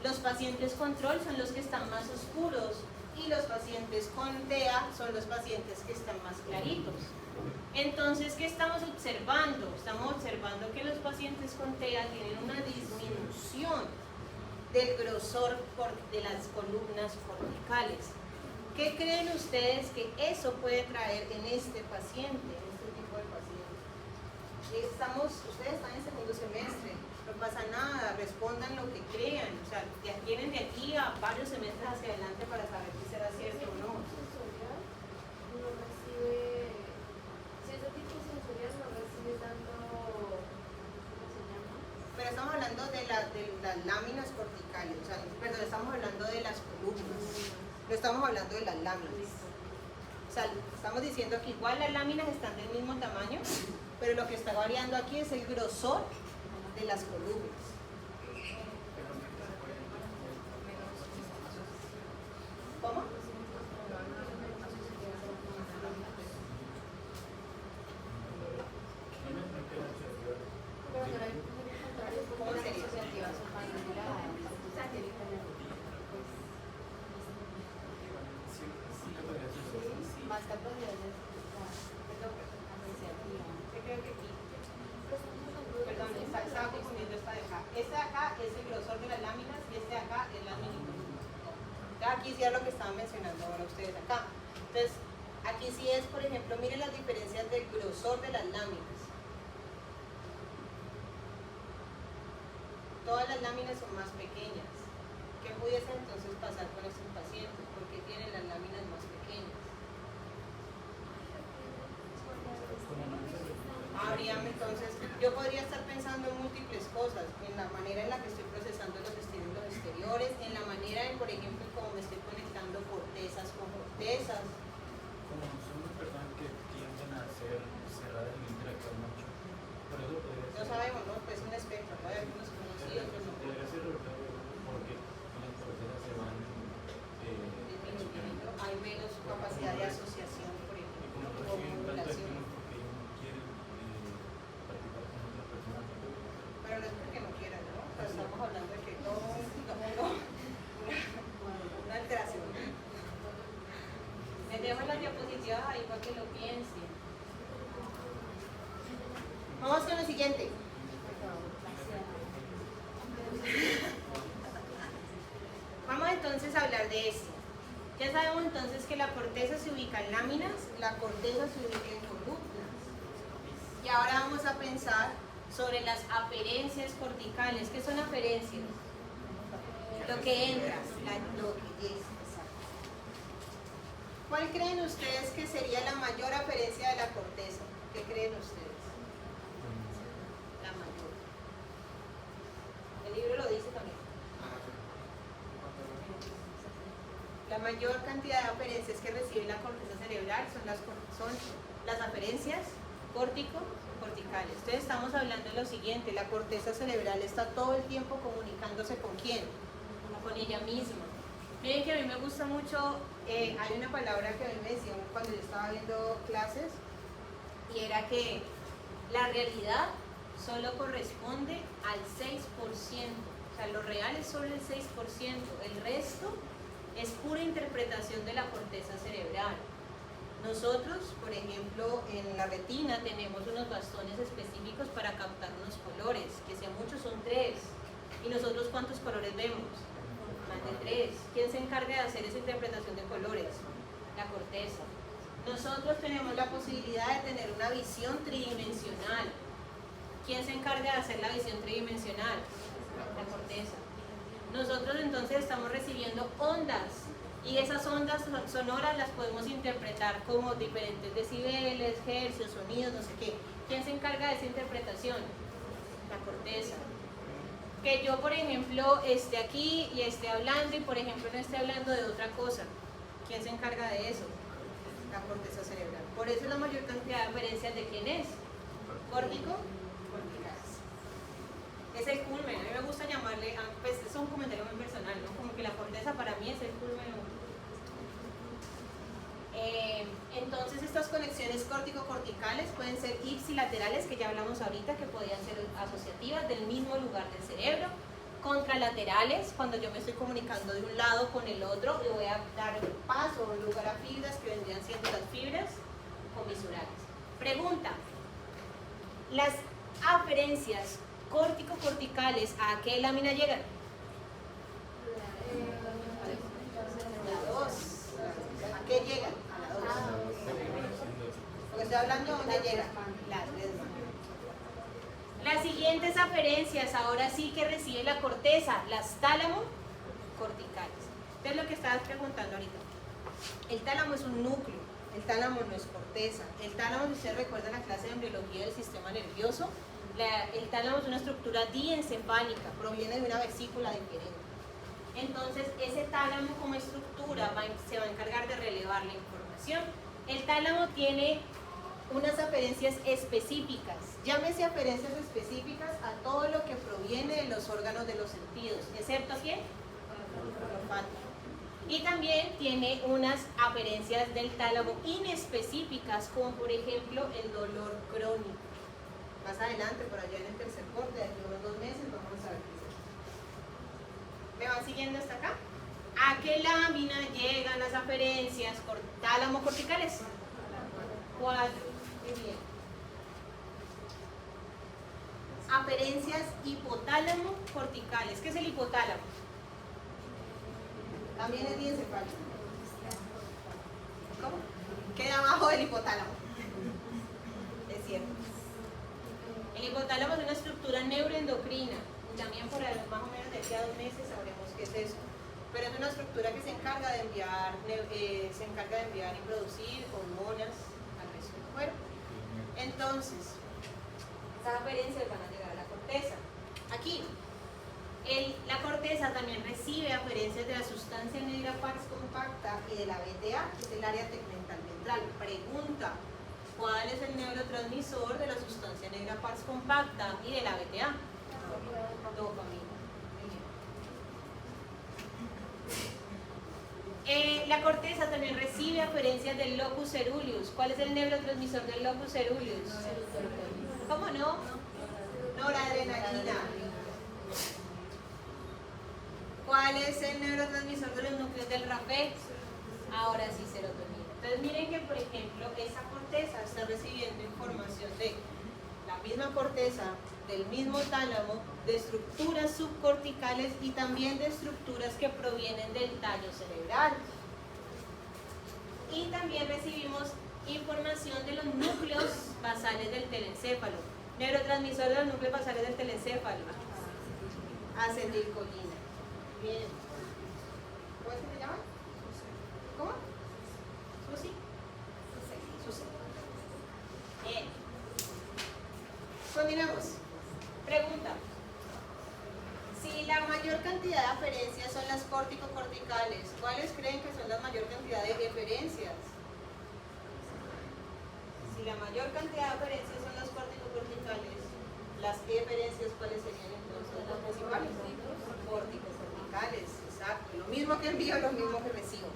Los pacientes control son los que están más oscuros y los pacientes con TEA son los pacientes que están más claritos. Entonces, ¿qué estamos observando? Estamos observando que los pacientes con TEA tienen una disminución del grosor de las columnas corticales. ¿Qué creen ustedes que eso puede traer en este paciente, en este tipo de paciente? Ustedes están en segundo semestre, no pasa nada, respondan lo que crean, o sea, tienen de aquí a varios semestres hacia adelante para saber si será cierto o no. No recibe, si ese tipo sensorial no recibe tanto, ¿cómo se llama? Pero estamos hablando de las láminas corticales, o sea, perdón, estamos hablando de las columnas, no estamos hablando de las láminas. O sea, estamos diciendo que igual las láminas están del mismo tamaño, pero lo que está variando aquí es el grosor de las columnas. ¿Cómo? ¿Cómo sería? Más capacidades. Yo creo que aquí. Perdón, estaba confundiendo esta de acá. Este de acá es el grosor de las láminas y este de acá es la mínima. Aquí sí es lo que estaban mencionando ahora ustedes acá. Entonces, aquí sí es, por ejemplo, miren las diferencias del grosor de las láminas. las láminas son más pequeñas. ¿Qué pudiese entonces pasar con estos pacientes? ¿Por qué tienen las láminas más pequeñas? Entonces, yo podría estar pensando en múltiples cosas, en la manera en la que estoy procesando los estímulos exteriores, en la manera en, por ejemplo, cómo me estoy conectando cortezas con cortezas. Como son personas que tienden a ser cerradas y no interactuar mucho, por eso podría ser. No sabemos, ¿no? Pues un espectro, ¿no? Hay algunos que sí, otros no. Podría ser resultado porque las cortezas se van Disminuyendo, hay menos capacidad de asociación, por y ejemplo, como no o reciben tanto modulación. estímulo porque ellos no quieren participar con otras personas. Pero no es porque no quieran, ¿no? O sea, estamos hablando de que no, una alteración. Les dejo las diapositivas ahí para que lo piensen. Vamos con lo siguiente. Vamos entonces a hablar de esto. Ya sabemos entonces que la corteza se ubica en láminas, la corteza se ubica en columnas. Y ahora vamos a pensar sobre las aferencias corticales. ¿Qué son aferencias? Lo que entra, lo que es. ¿Cuál creen ustedes que sería la mayor aferencia de la corteza? ¿Qué creen ustedes? La mayor. El libro lo dice también. La mayor cantidad de aferencias que recibe la corteza cerebral son las aferencias córtico-corticales. Entonces estamos hablando de lo siguiente, la corteza cerebral está todo el tiempo comunicándose ¿con quién? Con ella misma. Miren que a mí me gusta mucho, hay una palabra que a mí me decían cuando yo estaba viendo clases, y era que la realidad solo corresponde al 6%, o sea, lo real es solo el 6%, el resto es pura interpretación de la corteza cerebral. Nosotros, por ejemplo, en la retina tenemos unos bastones específicos para captar unos colores, que si a muchos son 3, y nosotros ¿cuántos colores vemos? Más de 3. ¿Quién se encarga de hacer esa interpretación de colores? La corteza. Nosotros tenemos la posibilidad de tener una visión tridimensional. ¿Quién se encarga de hacer la visión tridimensional? La corteza. Nosotros entonces estamos recibiendo ondas y esas ondas sonoras las podemos interpretar como diferentes decibeles, hercios, sonidos, no sé qué. ¿Quién se encarga de esa interpretación? La corteza. Que yo, por ejemplo, esté aquí y esté hablando y, por ejemplo, no esté hablando de otra cosa. ¿Quién se encarga de eso? La corteza cerebral. Por eso la mayor cantidad de aferencias de quién es. Córtico, corticales. Es el culmen. A mí me gusta llamarle, pues es un comentario muy personal, ¿no? Como que la corteza para mí es el culmen. Entonces estas conexiones córtico-corticales pueden ser ipsilaterales, que ya hablamos ahorita, que podían ser asociativas del mismo lugar del cerebro, contralaterales, cuando yo me estoy comunicando de un lado con el otro y voy a dar paso o lugar a fibras que vendrían siendo las fibras comisurales. Pregunta, las aferencias córtico-corticales, ¿a qué lámina llegan? La 2. ¿A qué llegan? A la 2. Porque estoy hablando de dónde llegan. Las 3. Las siguientes aferencias, ahora sí que recibe la corteza, las tálamo corticales. Entonces lo que estabas preguntando ahorita. El tálamo es un núcleo, el tálamo no es corteza. El tálamo, si ustedes recuerdan la clase de embriología del sistema nervioso, el tálamo es una estructura diencefálica, proviene de una vesícula diferente. Entonces ese tálamo como estructura se va a encargar de relevar la información. El tálamo tiene unas aferencias específicas, llámese aferencias específicas a todo lo que proviene de los órganos de los sentidos, excepto ¿quién? El olfato. Y también tiene unas aferencias del tálamo inespecíficas, como por ejemplo el dolor crónico. Más adelante, por allá en el tercer corte, de aquí a unos 2 meses, vamos a ver qué es eso. ¿Me van siguiendo hasta acá? ¿A qué lámina llegan las aferencias tálamo corticales? 4. Muy bien. Aferencias hipotálamo corticales. ¿Qué es el hipotálamo? También es diencefálico. ¿Cómo? Queda abajo del hipotálamo. Es cierto. El hipotálamo es una estructura neuroendocrina, también por más o menos de aquí a 2 meses sabremos qué es eso. Pero es una estructura que se encarga de enviar y producir hormonas al resto del cuerpo. Entonces, esas aferencias van a llegar a la corteza. Aquí, la corteza también recibe aferencias de la sustancia negra pars compacta y de la BTA, que es el área tegmental ventral. Pregunta, ¿cuál es el neurotransmisor de la sustancia negra pars compacta y de la BTA? Dopamina. La corteza también recibe aferencias del locus ceruleus. ¿Cuál es el neurotransmisor del locus ceruleus? ¿Cómo no? Noradrenalina. ¿Cuál es el neurotransmisor de los núcleos del rapé? Ahora sí, serotonina. Entonces miren que, por ejemplo, esa corteza está recibiendo información de la misma corteza, del mismo tálamo, de estructuras subcorticales y también de estructuras que provienen del tallo cerebral. Y también recibimos información de los núcleos basales del telencéfalo. Neurotransmisor de los núcleos basales del telencéfalo. Acetilcolina. Bien. ¿Cómo es que se llama? ¿Cómo? ¿Susi? Susi. Bien. Continuemos. Pregunta. Si la mayor cantidad de aferencias son las córtico-corticales, ¿cuáles creen que son la mayor cantidad de eferencias? Si la mayor cantidad de aferencias son las córtico-corticales, las eferencias, ¿cuáles serían entonces las principales? Córtico-corticales, exacto. Lo mismo que envío, lo mismo que recibo.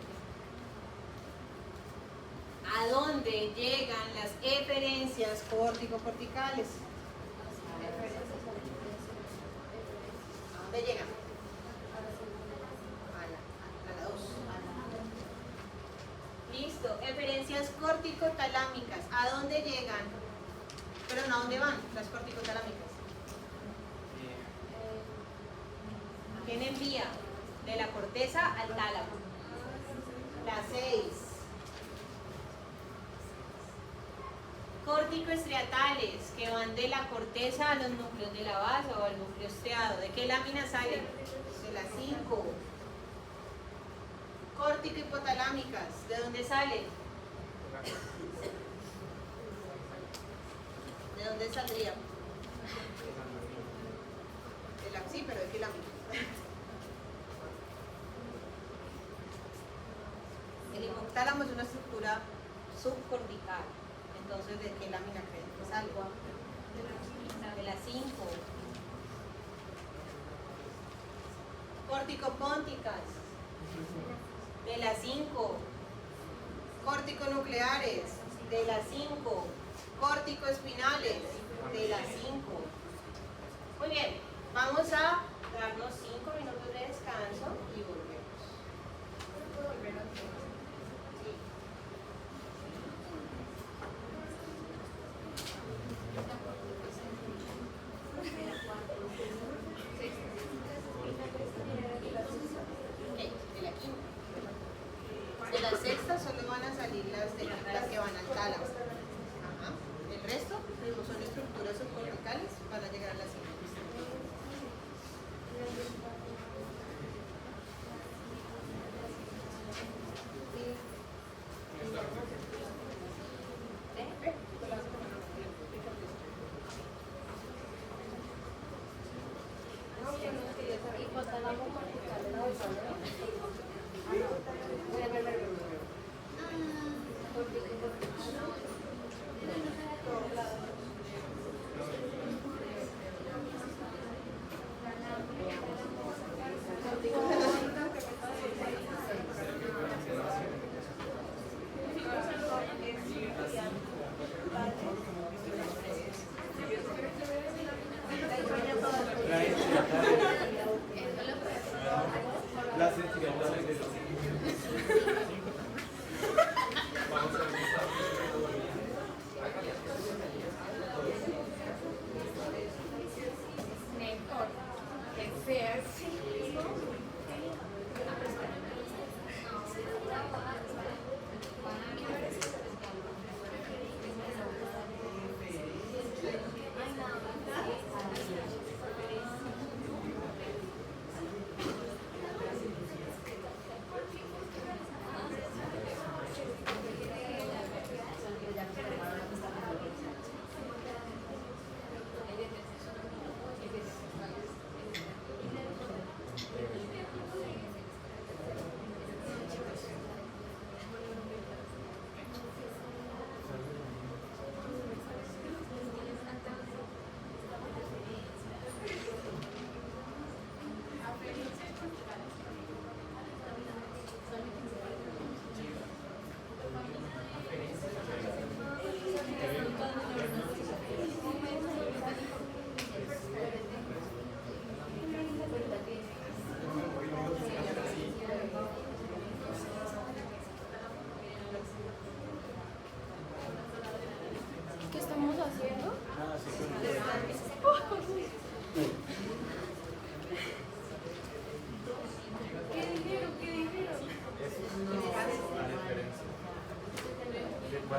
¿A dónde llegan las eferencias córtico-corticales? ¿A dónde llegan? A la 2. Listo. Eferencias córtico-talámicas. ¿A dónde llegan? Perdón, ¿a dónde van las córtico-talámicas? ¿Quién envía? De la corteza al tálamo. La 6. Córtico-estriatales, que van de la corteza a los núcleos de la base o al núcleo estriado. ¿De qué lámina salen? De la 5. Córtico-hipotalámicas, ¿de dónde salen? ¿De dónde saldrían? Sí, pero ¿de qué lámina? El hipotálamo es una estructura subcortical. Entonces, ¿de qué lámina creen que salgo? De la 5. Córtico-pónticas. De la 5. Córtico-nucleares. De la 5. Córtico-espinales. De la 5. Muy bien, vamos a darnos 5 minutos de descanso y volvemos. ¿Puedo volver a hacer? Sí. De la sexta solo van a salir las que van al tálamo. Ajá. El resto son estructuras subcorticales para llegar a la siguiente.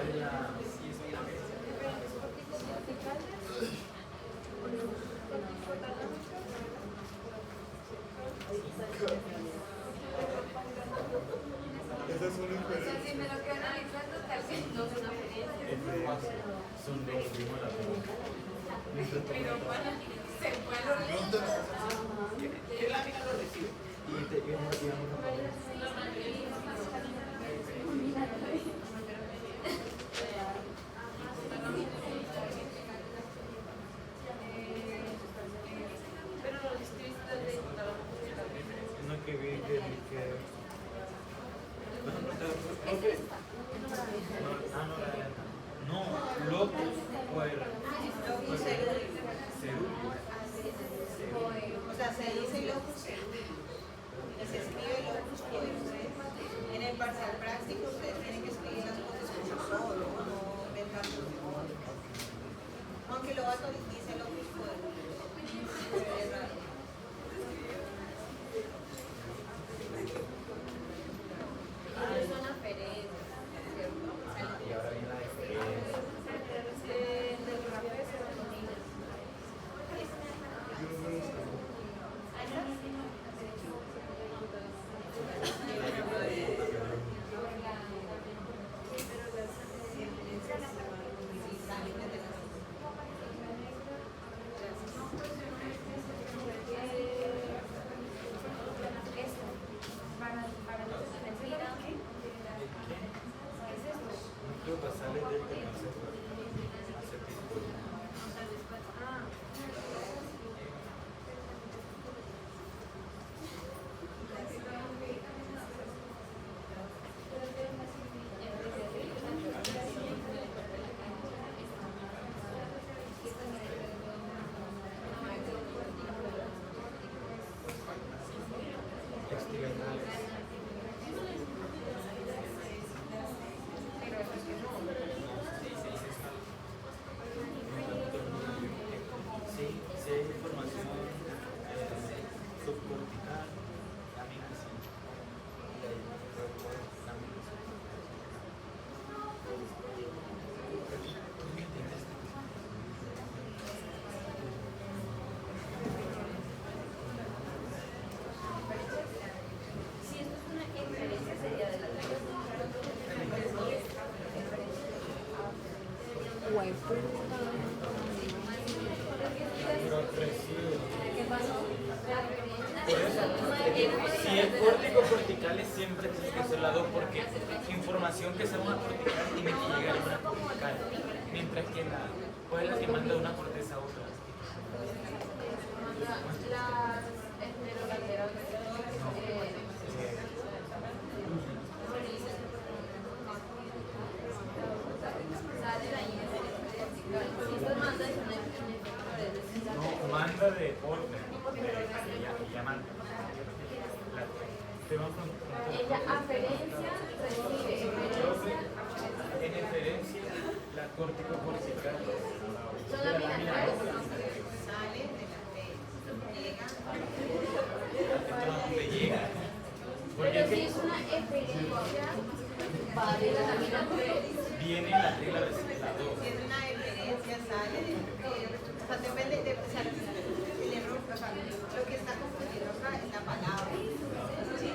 ¿Cuál es la...? Esa es una O sea, inferencia. si me lo quedo analizando, tal vez no es una experiencia. Son dos, digo la pregunta. Pero bueno, se fue lo lento. ¿Qué lámina lo recibe? Y te digamos Pero los distritos de no que vi que no, locus fuera. Locus cerúleo. Cerúleo. O sea, se dice locus cerúleo. Y se escribe locus coeruleus. En el parcial práctico ustedes tienen que escribir las cosas como solo, no inventar sus nombres. Aunque lo vato dice locus coeruleus. Pero es raro. ellos son aferentes, ¿cierto? Y ahora viene la diferencia. Del café serotonina. No quiero pasarle del concepto. Sí, sí hay información subcortical, también así. Si esto es una inferencia, sería de la Pero crecido. ¿Qué pasó? Por eso, si es córtico corticales siempre tiene que ser la 2 porque información que sea una cortical tiene que llegar a una cortical, mientras que la que manda de una corteza a otra. Las esmerolaterales. Sale ahí en el vertical. Si esto manda es una inferencia. No, manda de orden, y ya manda. Te vamos a Ella aferencia recibe eferencia. en inferencia, la córtico cortical Son laminares. Sale de la red. Llega. hasta donde llega. Porque Pero es si que es una eferencia, va de la lámina viene la regla de la 2. Si es una diferencia, sale de o sea, depende de, o sea, el error, o sea, lo que está confundiendo acá es la palabra. ¿Sí?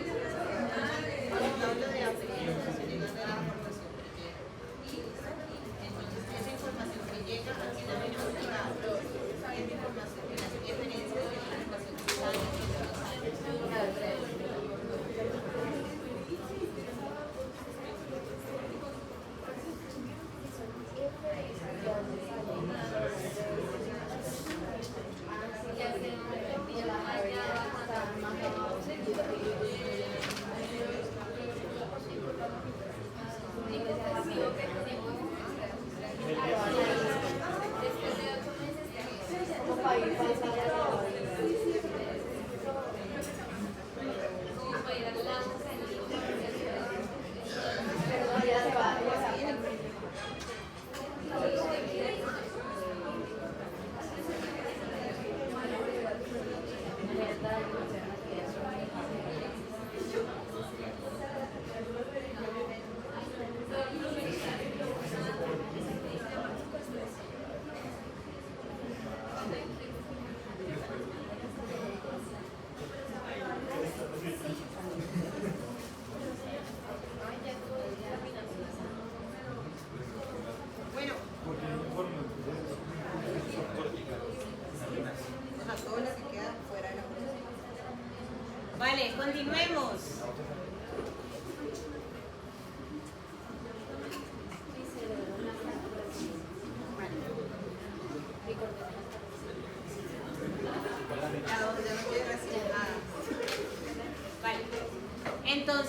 Cuando hablo de aferencia, estoy llegando a la información que llega. Entonces, esa información que llega aquí en la bibliografía, esa información de las diferencias de la información que sale y que no sale.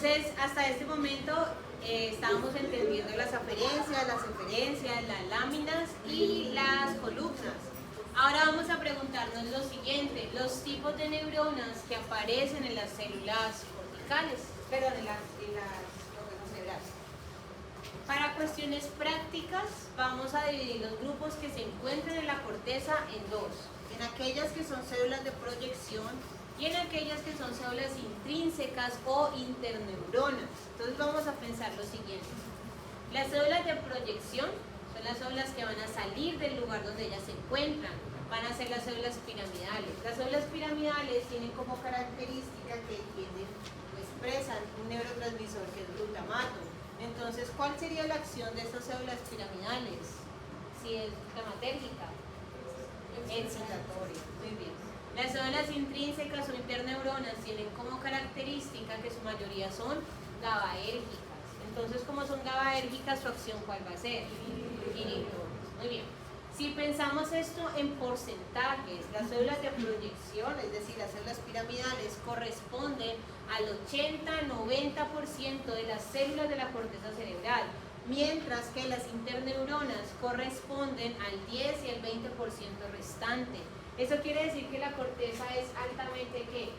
Entonces, hasta este momento estábamos entendiendo las aferencias, las eferencias, las láminas y las columnas. Ahora vamos a preguntarnos lo siguiente: los tipos de neuronas que aparecen en las células corticales, perdón, en las órganos cerebrales. Para cuestiones prácticas, vamos a dividir los grupos que se encuentran en la corteza en dos: en aquellas que son células de proyección y en aquellas que son células intrínsecas o interneuronas. Entonces vamos a pensar lo siguiente: las células de proyección son las células que van a salir del lugar donde ellas se encuentran, van a ser las células piramidales. Las células piramidales tienen como característica que tienen o expresan un neurotransmisor que es glutamato. Entonces, ¿cuál sería la acción de estas células piramidales? Si es glamatérgica, excitatoria. Muy bien. Las células intrínsecas o interneuronas tienen como característica que su mayoría son GABAérgicas. Entonces, como son GABAérgicas, su acción ¿cuál va a ser? Inhibidor. Muy bien. Si pensamos esto en porcentajes, las células de proyección, es decir, las células piramidales, corresponden al 80-90% de las células de la corteza cerebral, mientras que las interneuronas corresponden al 10 y el 20% restante. Eso quiere decir que la corteza es altamente ¿qué?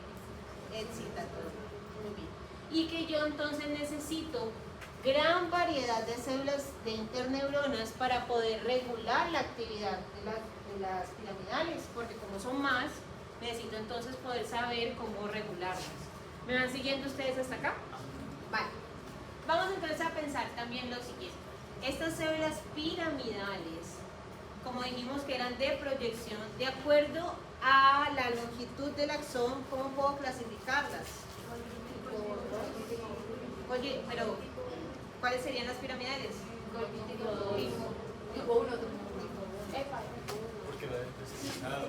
Excitatoria. Muy bien. Y que yo entonces necesito gran variedad de células de interneuronas para poder regular la actividad de las piramidales, porque como son más, necesito entonces poder saber cómo regularlas. ¿Me van siguiendo ustedes hasta acá? Vale. Vamos entonces a pensar también lo siguiente: estas células piramidales, como dijimos que eran de proyección, de acuerdo a la longitud del axón, ¿cómo puedo clasificarlas? Oye, pero ¿cuáles serían las piramidales? Tipo 1,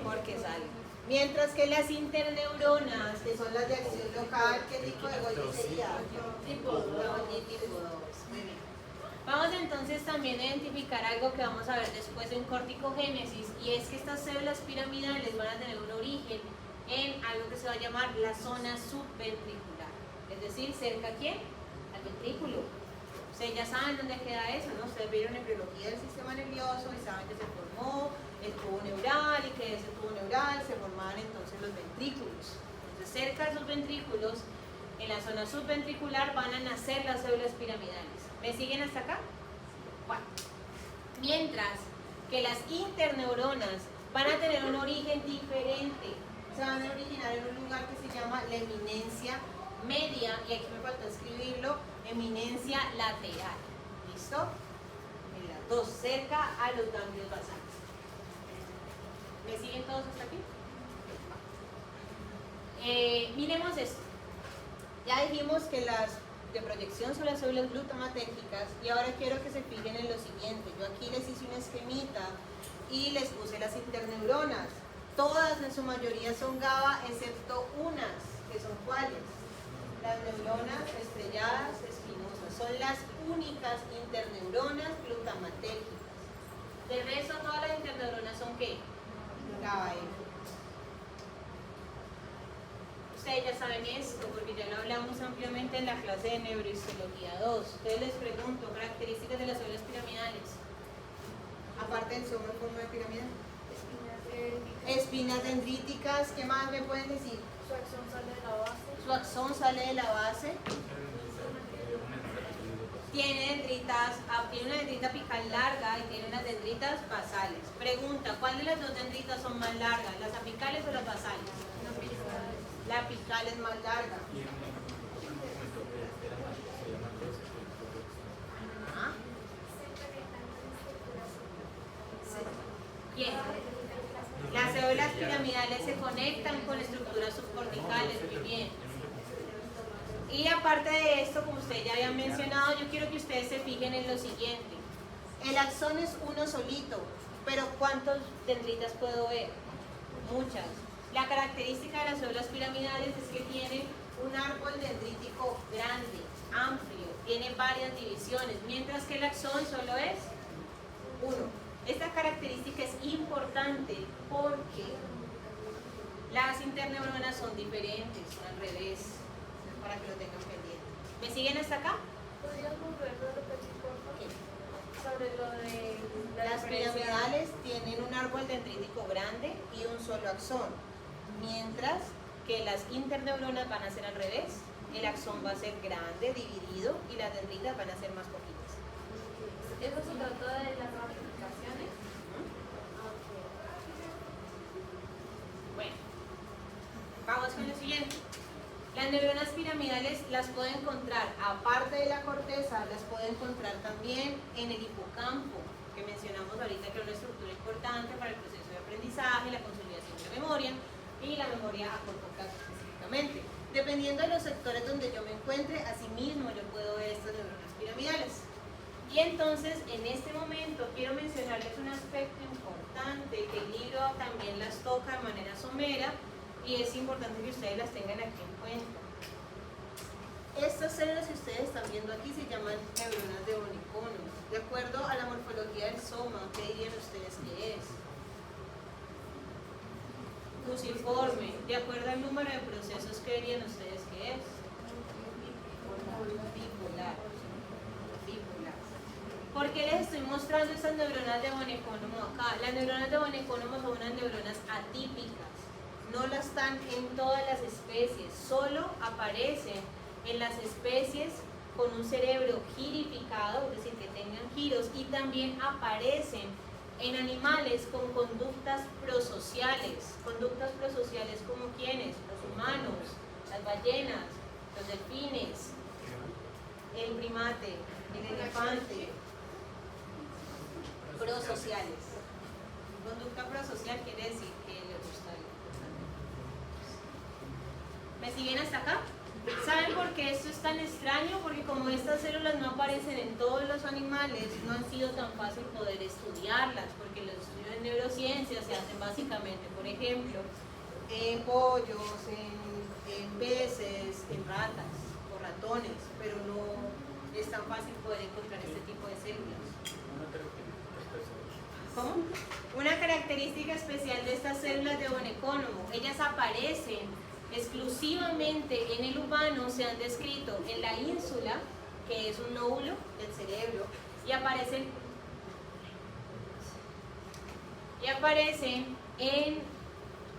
Porque sale. Mientras que las interneuronas, que son las de acción local, ¿qué tipo de Golgi sería? Tipo 2. Golgi tipo 2. Muy bien. Vamos entonces también a identificar algo que vamos a ver después en corticogénesis, y es que estas células piramidales van a tener un origen en algo que se va a llamar la zona subventricular. Es decir, ¿cerca a quién? Al ventrículo. Ustedes ya saben dónde queda eso, ¿no? Ustedes vieron embriología del sistema nervioso y saben que se formó el tubo neural y que de ese tubo neural se formaban entonces los ventrículos. Entonces, cerca de esos ventrículos, en la zona subventricular, van a nacer las células piramidales. ¿Me siguen hasta acá? Bueno. Mientras que las interneuronas van a tener un origen diferente. Se van a originar en un lugar que se llama la eminencia media, y aquí me falta escribirlo, eminencia lateral. ¿Listo? En las dos, cerca a los ganglios basales. ¿Me siguen todos hasta aquí? Miremos esto. Ya dijimos que las de proyección son las células glutamatérgicas, y ahora quiero que se fijen en lo siguiente. Yo aquí les hice una esquemita y les puse las interneuronas. Todas en su mayoría son GABA, excepto unas, que son ¿cuáles? Las neuronas estrelladas espinosas. Son las únicas interneuronas glutamatérgicas. De resto, todas las interneuronas son ¿qué? GABA. Ustedes ya saben esto, porque ya lo hablamos ampliamente en la clase de neurohistología 2. Entonces les pregunto, características de las células piramidales. Aparte del somos en forma de pirámide. Espinas dendríticas, ¿qué más me pueden decir? Su axón sale de la base. Su axón sale de la base. Tiene dendritas, tiene una dendrita apical larga y tiene unas dendritas basales. Pregunta, ¿cuál de las dos dendritas son más largas, las apicales o las basales? La apical es más larga. Ajá. ¿Quién? Las células piramidales se conectan con estructuras subcorticales, muy bien. Y aparte de esto, como ustedes ya habían mencionado, yo quiero que ustedes se fijen en lo siguiente. El axón es uno solito, pero ¿cuántas dendritas puedo ver? Muchas. La característica de las células piramidales es que tienen un árbol dendrítico grande, amplio, tiene varias divisiones, mientras que el axón solo es uno. Esta característica es importante porque las interneuronas son diferentes, son al revés, para que lo tengan pendiente. ¿Me siguen hasta acá? ¿Podrías volverlo a repetir, por favor? Sobre lo de Las piramidales tienen un árbol dendrítico grande y un solo axón, mientras que las interneuronas van a ser al revés. El axón va a ser grande, dividido, y las dendritas van a ser más poquitas. ¿Eso se trató de las ramificaciones? Bueno, vamos con lo siguiente. Las neuronas piramidales las puede encontrar, aparte de la corteza, las puede encontrar también en el hipocampo, que mencionamos ahorita que es una estructura importante para el proceso de aprendizaje, la consolidación de la memoria y la memoria a corto plazo específicamente. Dependiendo de los sectores donde yo me encuentre, asimismo yo puedo ver estas neuronas piramidales. Y entonces, en este momento, quiero mencionarles un aspecto importante que el libro también las toca de manera somera, y es importante que ustedes las tengan aquí en cuenta. Estas células que ustedes están viendo aquí se llaman neuronas de Von. De acuerdo a la morfología del soma, ¿qué dirían ustedes que es? Fusiforme. De acuerdo al número de procesos, ¿qué dirían ustedes que es? Bipolar. Bipolar. ¿Por qué les estoy mostrando estas neuronas de Von acá? Las neuronas de Von son unas neuronas atípicas. No las están en todas las especies, solo aparecen en las especies con un cerebro girificado, es decir, que tengan giros, y también aparecen en animales con conductas prosociales. Conductas prosociales como ¿quiénes? Los humanos, las ballenas, los delfines, el primate, el elefante. Prosociales. Conducta prosocial quiere decir que le gusta el... ¿Me siguen hasta acá? ¿Saben por qué esto es tan extraño? Porque como estas células no aparecen en todos los animales, no han sido tan fácil poder estudiarlas, porque los estudios en neurociencias se hacen básicamente, por ejemplo, en pollos, en peces, en ratas o ratones, pero no es tan fácil poder encontrar este tipo de células. ¿Cómo? Una característica especial de estas células de Von Economo, ellas aparecen exclusivamente en el humano, se han descrito en la ínsula, que es un nódulo del cerebro, y aparecen en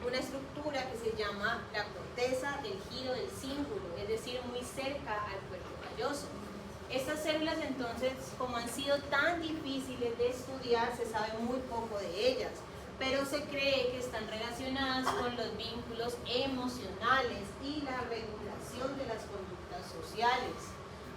una estructura que se llama la corteza del giro del cíngulo, es decir, muy cerca al cuerpo calloso. Estas células entonces, como han sido tan difíciles de estudiar, se sabe muy poco de ellas, pero se cree que están relacionadas con los vínculos emocionales y la regulación de las conductas sociales.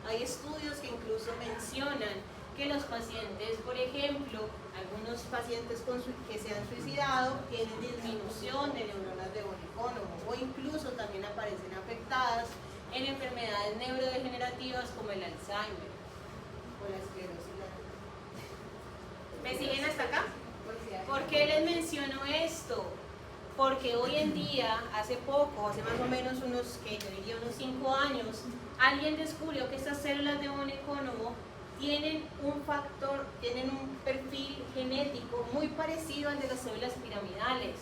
Hay estudios que incluso mencionan que los pacientes, por ejemplo, algunos pacientes que se han suicidado tienen disminución de neuronas de Von Economo, o incluso también aparecen afectadas en enfermedades neurodegenerativas como el Alzheimer o la esclerosis lateral. ¿Me siguen hasta acá? ¿Por qué les menciono esto? Porque hoy en día, hace poco, hace más o menos unos 5 años, alguien descubrió que estas células de Von Economo tienen un perfil genético muy parecido al de las células piramidales.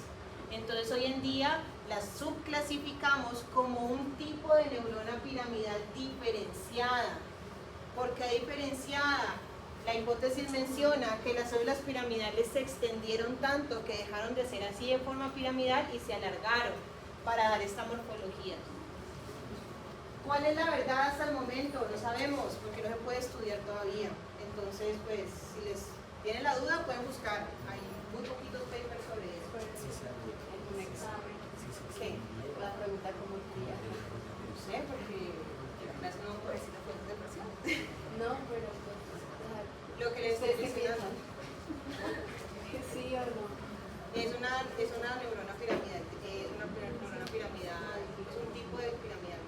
Entonces hoy en día las subclasificamos como un tipo de neurona piramidal diferenciada. ¿Por qué diferenciada? La hipótesis menciona que las células piramidales se extendieron tanto que dejaron de ser así de forma piramidal y se alargaron para dar esta morfología. ¿Cuál es la verdad hasta el momento? No sabemos, porque no se puede estudiar todavía. Entonces, pues, si les tienen la duda, pueden buscar. Hay muy poquitos papers sobre eso. ¿Algún examen? ¿Qué? La pregunta como el día. No sé, porque en la clase no puedo decir las fuentes de presión. No, pero pues, Lo que les estoy diciendo sí o no. es una neurona piramidal, es una neurona piramidal, es un tipo de piramidal.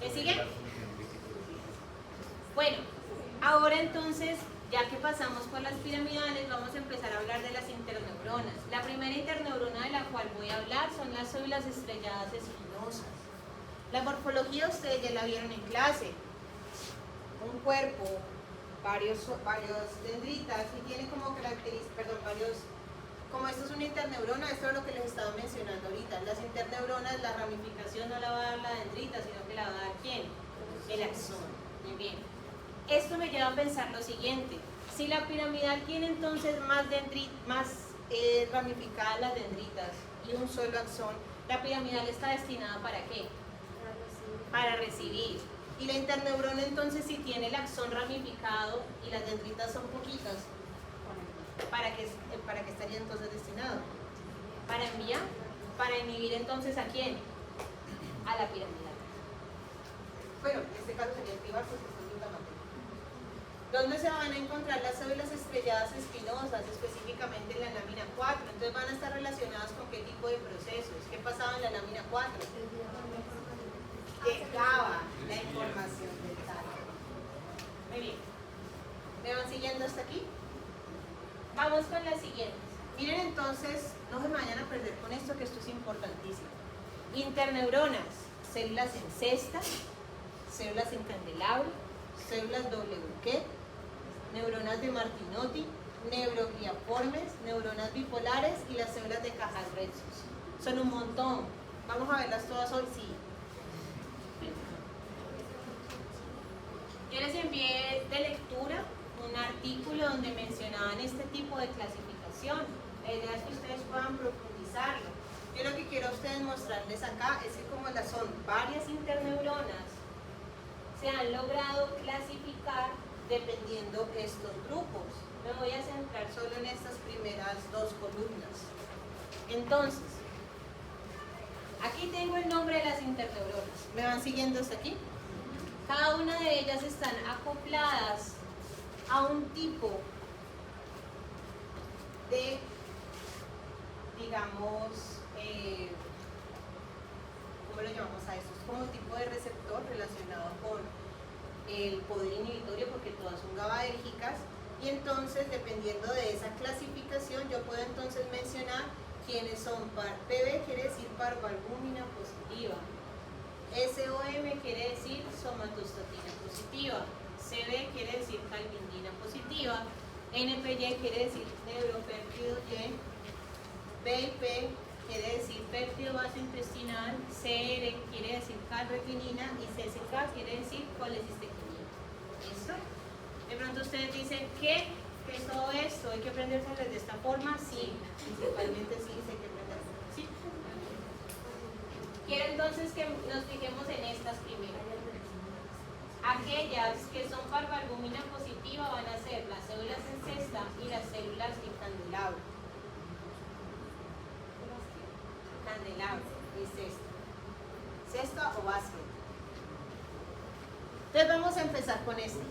¿Me siguen? Bueno, ahora entonces, ya que pasamos por las piramidales, vamos a empezar a hablar de las interneuronas. La primera interneurona de la cual voy a hablar son las células estrelladas espinosas. La morfología ustedes ya la vieron en clase. Un cuerpo, varios dendritas y tiene como características, varios como esto es una interneurona, esto es lo que les estaba mencionando ahorita. Las interneuronas, la ramificación no la va a dar la dendrita, sino que la va a dar ¿quién? El axón. Muy bien. Esto me lleva a pensar lo siguiente. Si la piramidal tiene entonces más ramificadas las dendritas y un solo axón, la piramidal está destinada ¿para qué? Para recibir. Y la interneurona entonces, si tiene el axón ramificado y las dendritas son poquitas, ¿para qué estaría entonces destinado? Para enviar, para inhibir entonces ¿a quién? A la piramidal. Bueno, en este caso sería activar pues esta es la materia. ¿Dónde se van a encontrar las células estrelladas espinosas? Específicamente en la lámina 4. Entonces van a estar relacionadas con qué tipo de procesos. ¿Qué pasaba en la lámina 4? Llegaba la información del tallo. Muy bien. ¿Me van siguiendo hasta aquí? Vamos con la siguiente. Miren entonces, no se me vayan a perder con esto, que esto es importantísimo. Interneuronas, células en cesta, células en candelabro, células doble buquet, neuronas de Martinotti, neurogliaformes, neuronas bipolares y las células de Cajal-Rezus. Son un montón. Vamos a verlas todas hoy, sí. Yo les envié de lectura un artículo donde mencionaban este tipo de clasificación. La idea es que ustedes puedan profundizarlo. Yo lo que quiero a ustedes mostrarles acá es que como son varias interneuronas, se han logrado clasificar dependiendo estos grupos. Me voy a centrar solo en estas primeras dos columnas. Entonces, aquí tengo el nombre de las interneuronas. ¿Me van siguiendo hasta aquí? Cada una de ellas están acopladas a un tipo de, digamos, ¿cómo lo llamamos a eso? Es como un tipo de receptor relacionado con el poder inhibitorio, porque todas son GABAérgicas, y entonces dependiendo de esa clasificación yo puedo entonces mencionar quiénes son PB, quiere decir parvalbúmina positiva, SOM quiere decir somatostatina positiva, CB quiere decir calvindina positiva, NPY quiere decir neuropéptido Y, BIP quiere decir péptido base intestinal, CR quiere decir calretinina y CCK quiere decir colecistequinina. ¿Listo? De pronto ustedes dicen, ¿qué es todo esto? ¿Hay que aprenderse de esta forma? Sí, principalmente sí, hay que aprenderse. ¿Sí? Quiero entonces que nos fijemos en estas primeras. Aquellas que son parvalbúmina positiva van a ser las células en cesta y las células en candelabro. Candelabro y cesta o básquet. Entonces vamos a empezar con estas.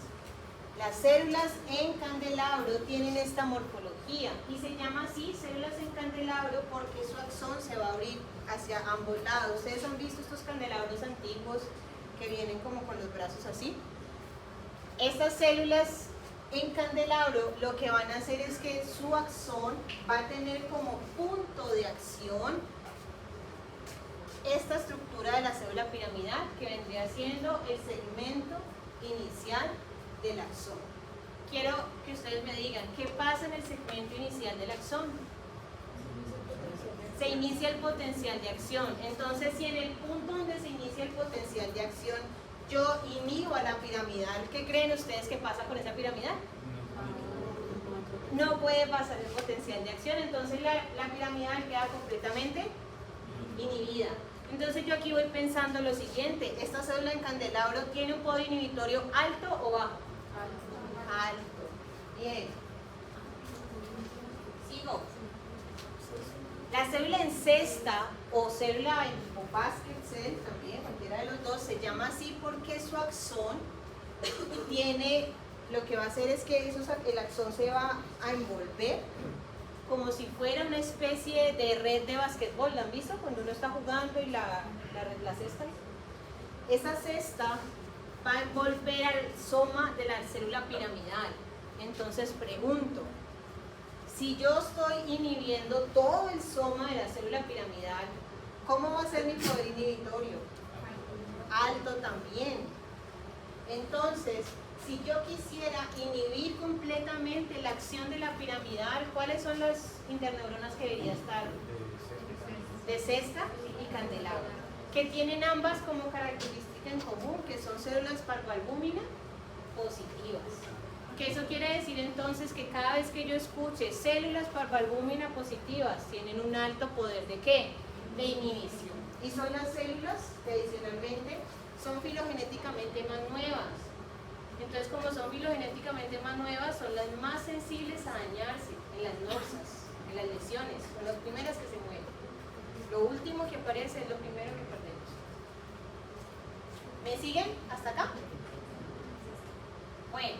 Las células en candelabro tienen esta morfología y se llama así células en candelabro porque su axón se va a abrir hacia ambos lados. Ustedes han visto estos candelabros antiguos que vienen como con los brazos así. Estas células en candelabro lo que van a hacer es que su axón va a tener como punto de acción esta estructura de la célula piramidal que vendría siendo el segmento inicial del axón. Quiero que ustedes me digan, ¿qué pasa en el segmento inicial del axón? Se inicia el potencial de acción. Entonces, si en el punto donde se inicia el potencial de acción yo inhibo a la piramidal, ¿qué creen ustedes que pasa con esa piramidal? No puede pasar el potencial de acción, entonces la piramidal queda completamente inhibida. Entonces yo aquí voy pensando lo siguiente, esta célula en candelabro tiene un poder inhibitorio alto o bajo. Alto. Bien. Sigo. La célula en cesta o célula o basket cell también, cualquiera de los dos, se llama así porque su axón tiene, lo que va a hacer es que el axón se va a envolver como si fuera una especie de red de basquetbol. ¿La han visto? Cuando uno está jugando y la cesta. Esa cesta va a envolver al soma de la célula piramidal. Entonces pregunto, si yo estoy inhibiendo todo el soma de la célula piramidal, ¿cómo va a ser mi poder inhibitorio? Alto también. Entonces, si yo quisiera inhibir completamente la acción de la piramidal, ¿cuáles son las interneuronas que debería estar? De sexta y candelabro, que tienen ambas como característica en común, que son células parvalbúmina positivas. Que eso quiere decir entonces que cada vez que yo escuche células parvalbúmina positivas, tienen un alto poder ¿de qué? De inhibición. Y son las células que adicionalmente son filogenéticamente más nuevas. Entonces, como son filogenéticamente más nuevas, son las más sensibles a dañarse en las noxas, en las lesiones, son las primeras que se mueren. Lo último que aparece es lo primero que perdemos. ¿Me siguen hasta acá? Bueno,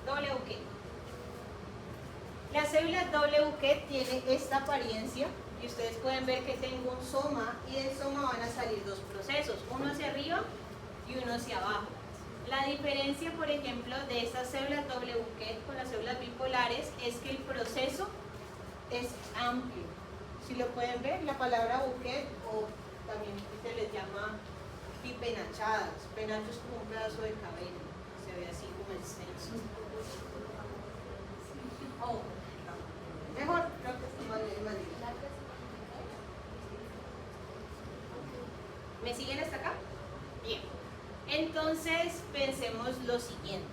WK. La célula WK tiene esta apariencia y ustedes pueden ver que tengo un soma y del soma van a salir dos procesos, uno hacia arriba y uno hacia abajo. La diferencia, por ejemplo, de estas células WK con las células bipolares es que el proceso es amplio. Si lo pueden ver, la palabra buquet o también se les llama bipenachadas. Penacho es como un pedazo de cabello, se ve así como extenso. Oh, mejor, creo que es más bien. ¿Me siguen hasta acá? Bien. Entonces, pensemos lo siguiente.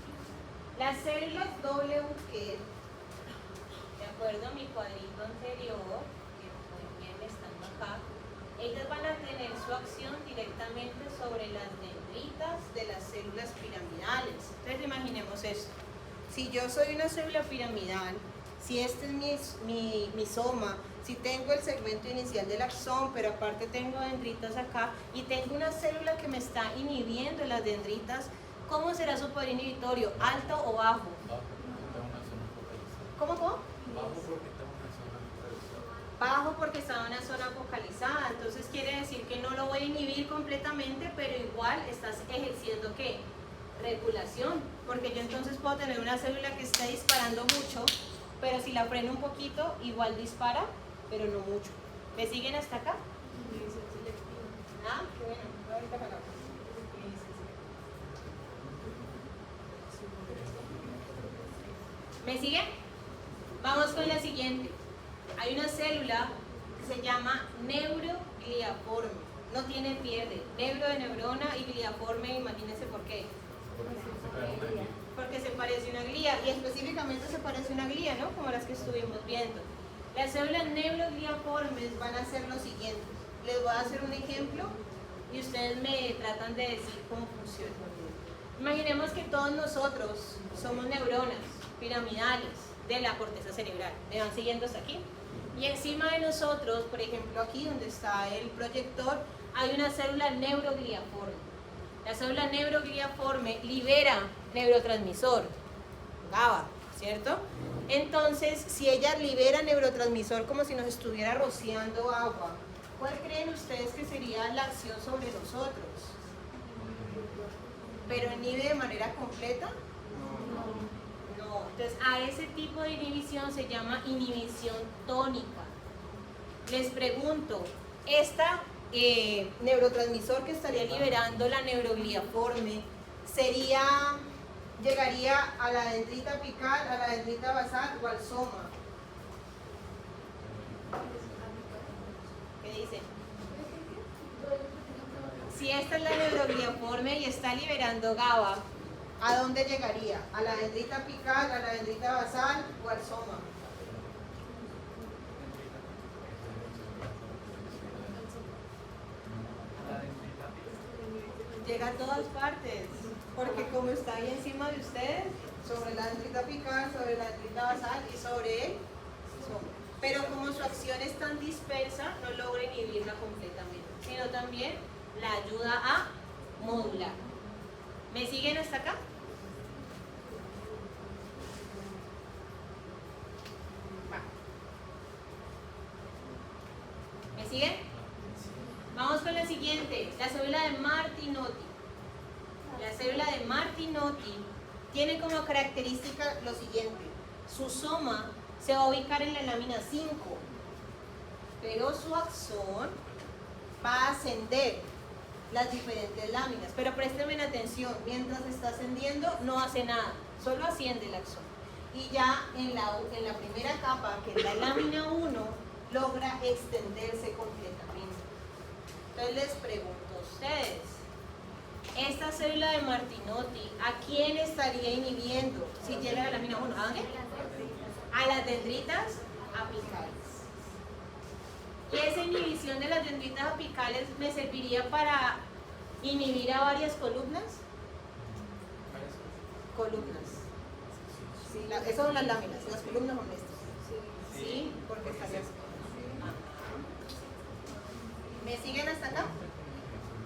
Las células WK, de acuerdo a mi cuadrito anterior, que muy bien estando acá, ellas van a tener su acción directamente sobre las dendritas de las células piramidales. Entonces, imaginemos esto. Si yo soy una célula piramidal, si este es mi soma, si tengo el segmento inicial del axón, pero aparte tengo dendritas acá, y tengo una célula que me está inhibiendo las dendritas, ¿cómo será su poder inhibitorio? ¿Alto o bajo? ¿Cómo? Bajo porque está en una zona focalizada. Entonces quiere decir que no lo voy a inhibir completamente, pero igual estás ejerciendo ¿qué? Regulación, porque yo entonces puedo tener una célula que está disparando mucho, pero si la freno un poquito, igual dispara, pero no mucho. ¿Me siguen hasta acá? Ah, qué bueno. Ahorita para ¿me siguen? Vamos con la siguiente. Hay una célula que se llama neurogliaforme. No tiene pierde. Neuro de neurona y gliaforme, imagínense por qué. Porque se parece a una glía, y específicamente se parece a una glía, ¿no? Como las que estuvimos viendo. Las células neurogliaformes van a hacer lo siguiente. Les voy a hacer un ejemplo y ustedes me tratan de decir cómo funciona. Imaginemos que todos nosotros somos neuronas piramidales de la corteza cerebral. ¿Me van siguiendo hasta aquí? Y encima de nosotros, por ejemplo aquí donde está el proyector, hay una célula neurogliaforme. La célula neurogliaforme libera neurotransmisor, GABA, ¿cierto? Entonces, si ella libera neurotransmisor como si nos estuviera rociando agua, ¿cuál creen ustedes que sería la acción sobre nosotros? ¿Pero inhibe de manera completa? No. Entonces, a ese tipo de inhibición se llama inhibición tónica. Les pregunto, esta neurotransmisor que estaría liberando la neurogliaforme llegaría a la dendrita apical, a la dendrita basal o al soma. ¿Qué dicen? Si esta es la neurogliaforme y está liberando GABA, ¿a dónde llegaría? ¿A la dendrita apical, a la dendrita basal o al soma? Llega a todas partes, porque como está ahí encima de ustedes, sobre la dendrita apical, sobre la dendrita basal y sobre el soma. Pero como su acción es tan dispersa, no logra inhibirla completamente, sino también la ayuda a modular. ¿Me siguen hasta acá? Va. ¿Me siguen? Vamos con la siguiente, la célula de Martinotti. La célula de Martinotti tiene como característica lo siguiente: su soma se va a ubicar en la lámina 5, pero su axón va a ascender las diferentes láminas. Pero présteme atención, mientras está ascendiendo no hace nada, solo asciende el axón. Y ya en la primera capa, que es la lámina 1, logra extenderse completamente. Entonces les pregunto a ustedes, esta célula de Martinotti, ¿a quién estaría inhibiendo si llega a la lámina 1? ¿A dónde? A las dendritas apicales. Y esa inhibición de las dendritas apicales me serviría para inhibir a varias columnas. Sí, esas son las láminas, las columnas son estas. Sí, porque estarían. ¿Me siguen hasta acá?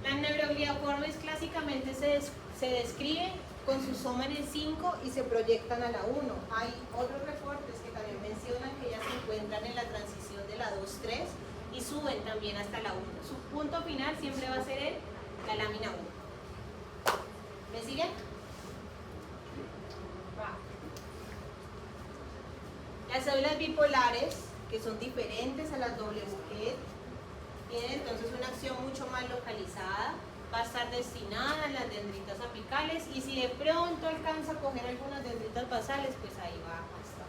Las neurogliaformes clásicamente se describen con su soma en el 5 y se proyectan a la 1. Hay otros reportes que también mencionan que ya se encuentran en la transición de la 2-3 y suben también hasta la 1. Su punto final siempre va a ser la lámina 1. ¿Me siguen? Las células bipolares, que son diferentes a las WG, tienen entonces una acción mucho más localizada, va a estar destinada a las dendritas apicales y si de pronto alcanza a coger algunas dendritas basales, pues ahí va a estar.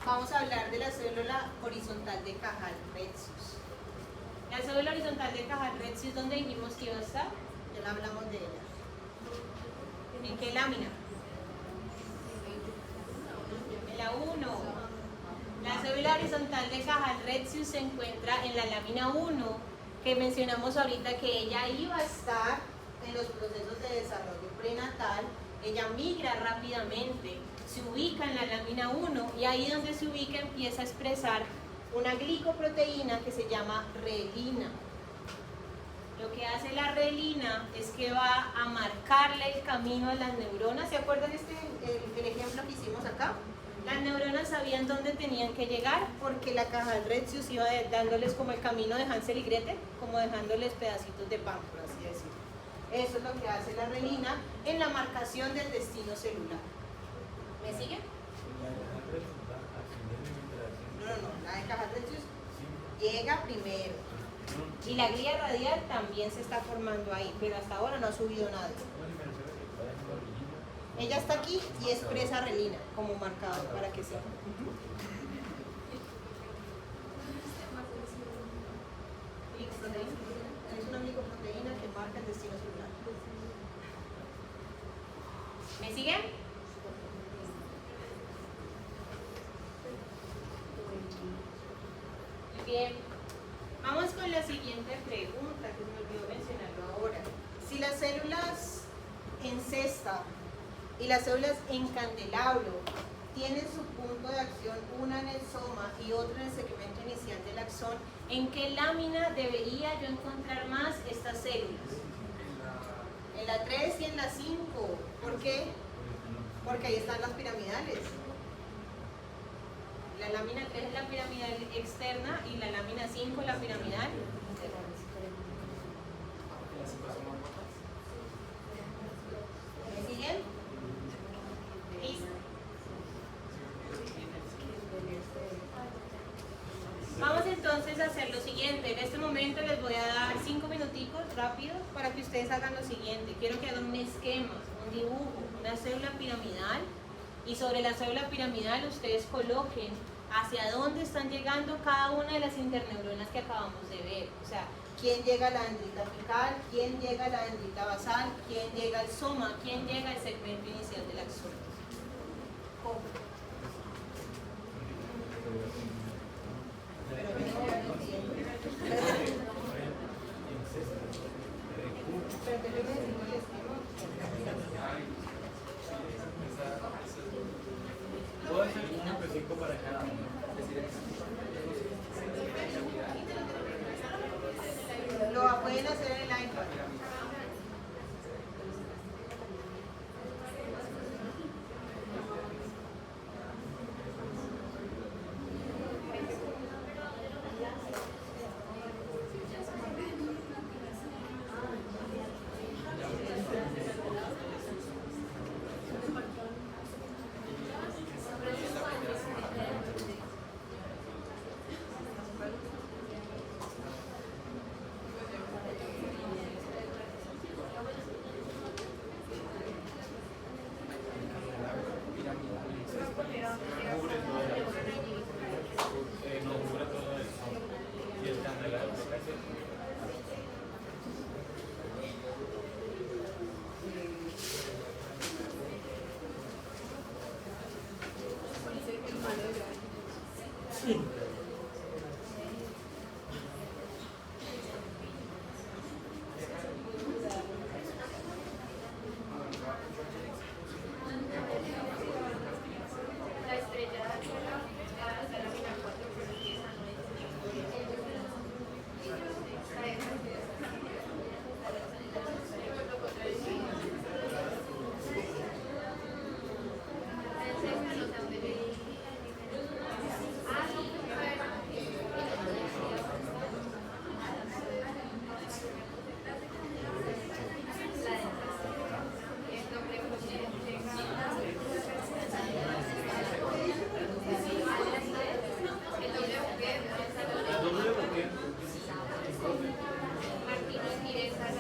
Vamos a hablar de la célula horizontal de Cajal-Retzius. La célula horizontal de Cajal-Retzius, ¿dónde dijimos que iba a estar? Ya la hablamos de ella. ¿En qué lámina? En la 1. La célula horizontal de Cajal-Retzius se encuentra en la lámina 1, que mencionamos ahorita que ella iba a estar en los procesos de desarrollo prenatal. Ella migra rápidamente, se ubica en la lámina 1 y ahí donde se ubica empieza a expresar una glicoproteína que se llama relina. Lo que hace la relina es que va a marcarle el camino a las neuronas. ¿Se acuerdan el ejemplo que hicimos acá? Las neuronas sabían dónde tenían que llegar porque la Cajal-Retzius iba dándoles como el camino de Hansel y Gretel, como dejándoles pedacitos de pan, por así decirlo. Eso es lo que hace la relina en la marcación del destino celular. ¿Me sigue? No, la de Cajal-Retzius llega primero. Y la glía radial también se está formando ahí, pero hasta ahora no ha subido nada. Ella está aquí y expresa relina como marcador para que sepa. Es una glicoproteína que marca el destino celular. ¿Me siguen? Bien. Vamos con la siguiente pregunta que me olvidó mencionarlo ahora. Si las células en cesta y las células en candelabro tienen su punto de acción, una en el soma y otra en el segmento inicial del axón, ¿en qué lámina debería yo encontrar más estas células? En la 3 y en la 5. ¿Por qué? Porque ahí están las piramidales. La lámina 3 es la piramidal externa y la lámina 5 la piramidal interna. ¿Me siguen? ¿Listo? Vamos entonces a hacer lo siguiente. En este momento les voy a dar 5 minuticos rápidos para que ustedes hagan lo siguiente. Quiero que hagan un esquema, un dibujo, una célula piramidal y sobre la célula piramidal ustedes coloquen hacia dónde están llegando cada una de las interneuronas que acabamos de ver. O sea, quién llega a la dendrita apical, quién llega a la dendrita basal, quién llega al soma, quién llega al segmento inicial del axón. Puedo hacer un específico para cada uno. Lo pueden hacer en el iPad. La estrella hasta la final 4 pero empieza a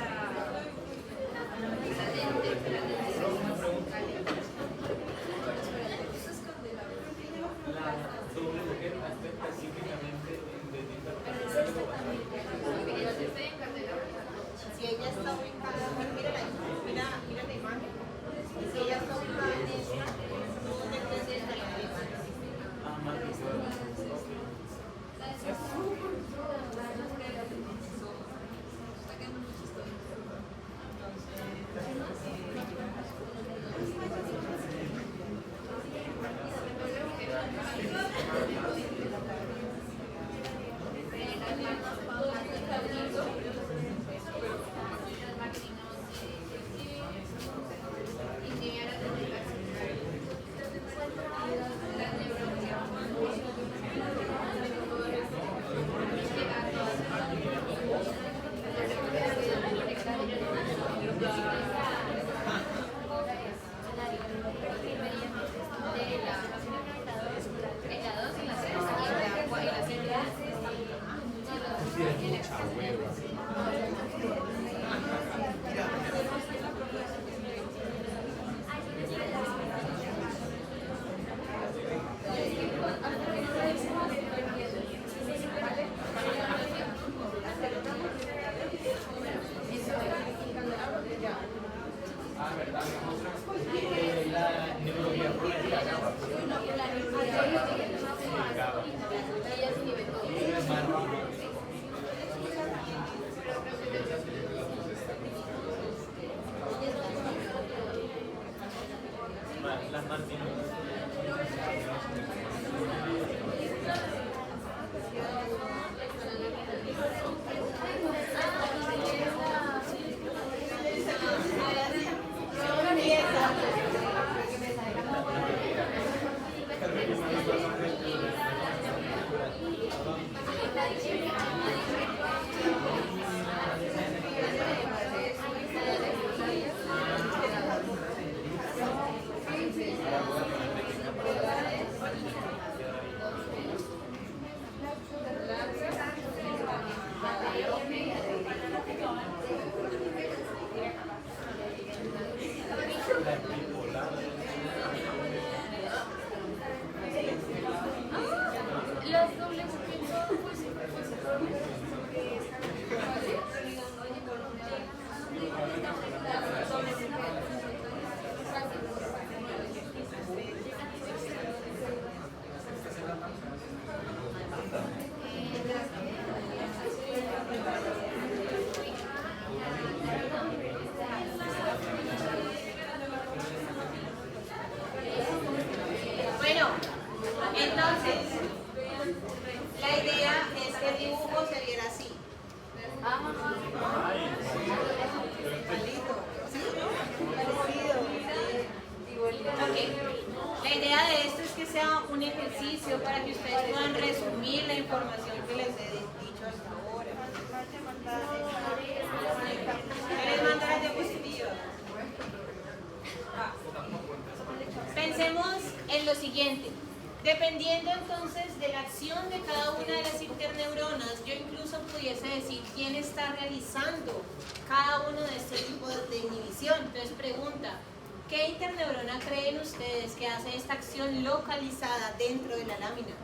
'neurona creen ustedes que hace esta acción localizada dentro de la lámina?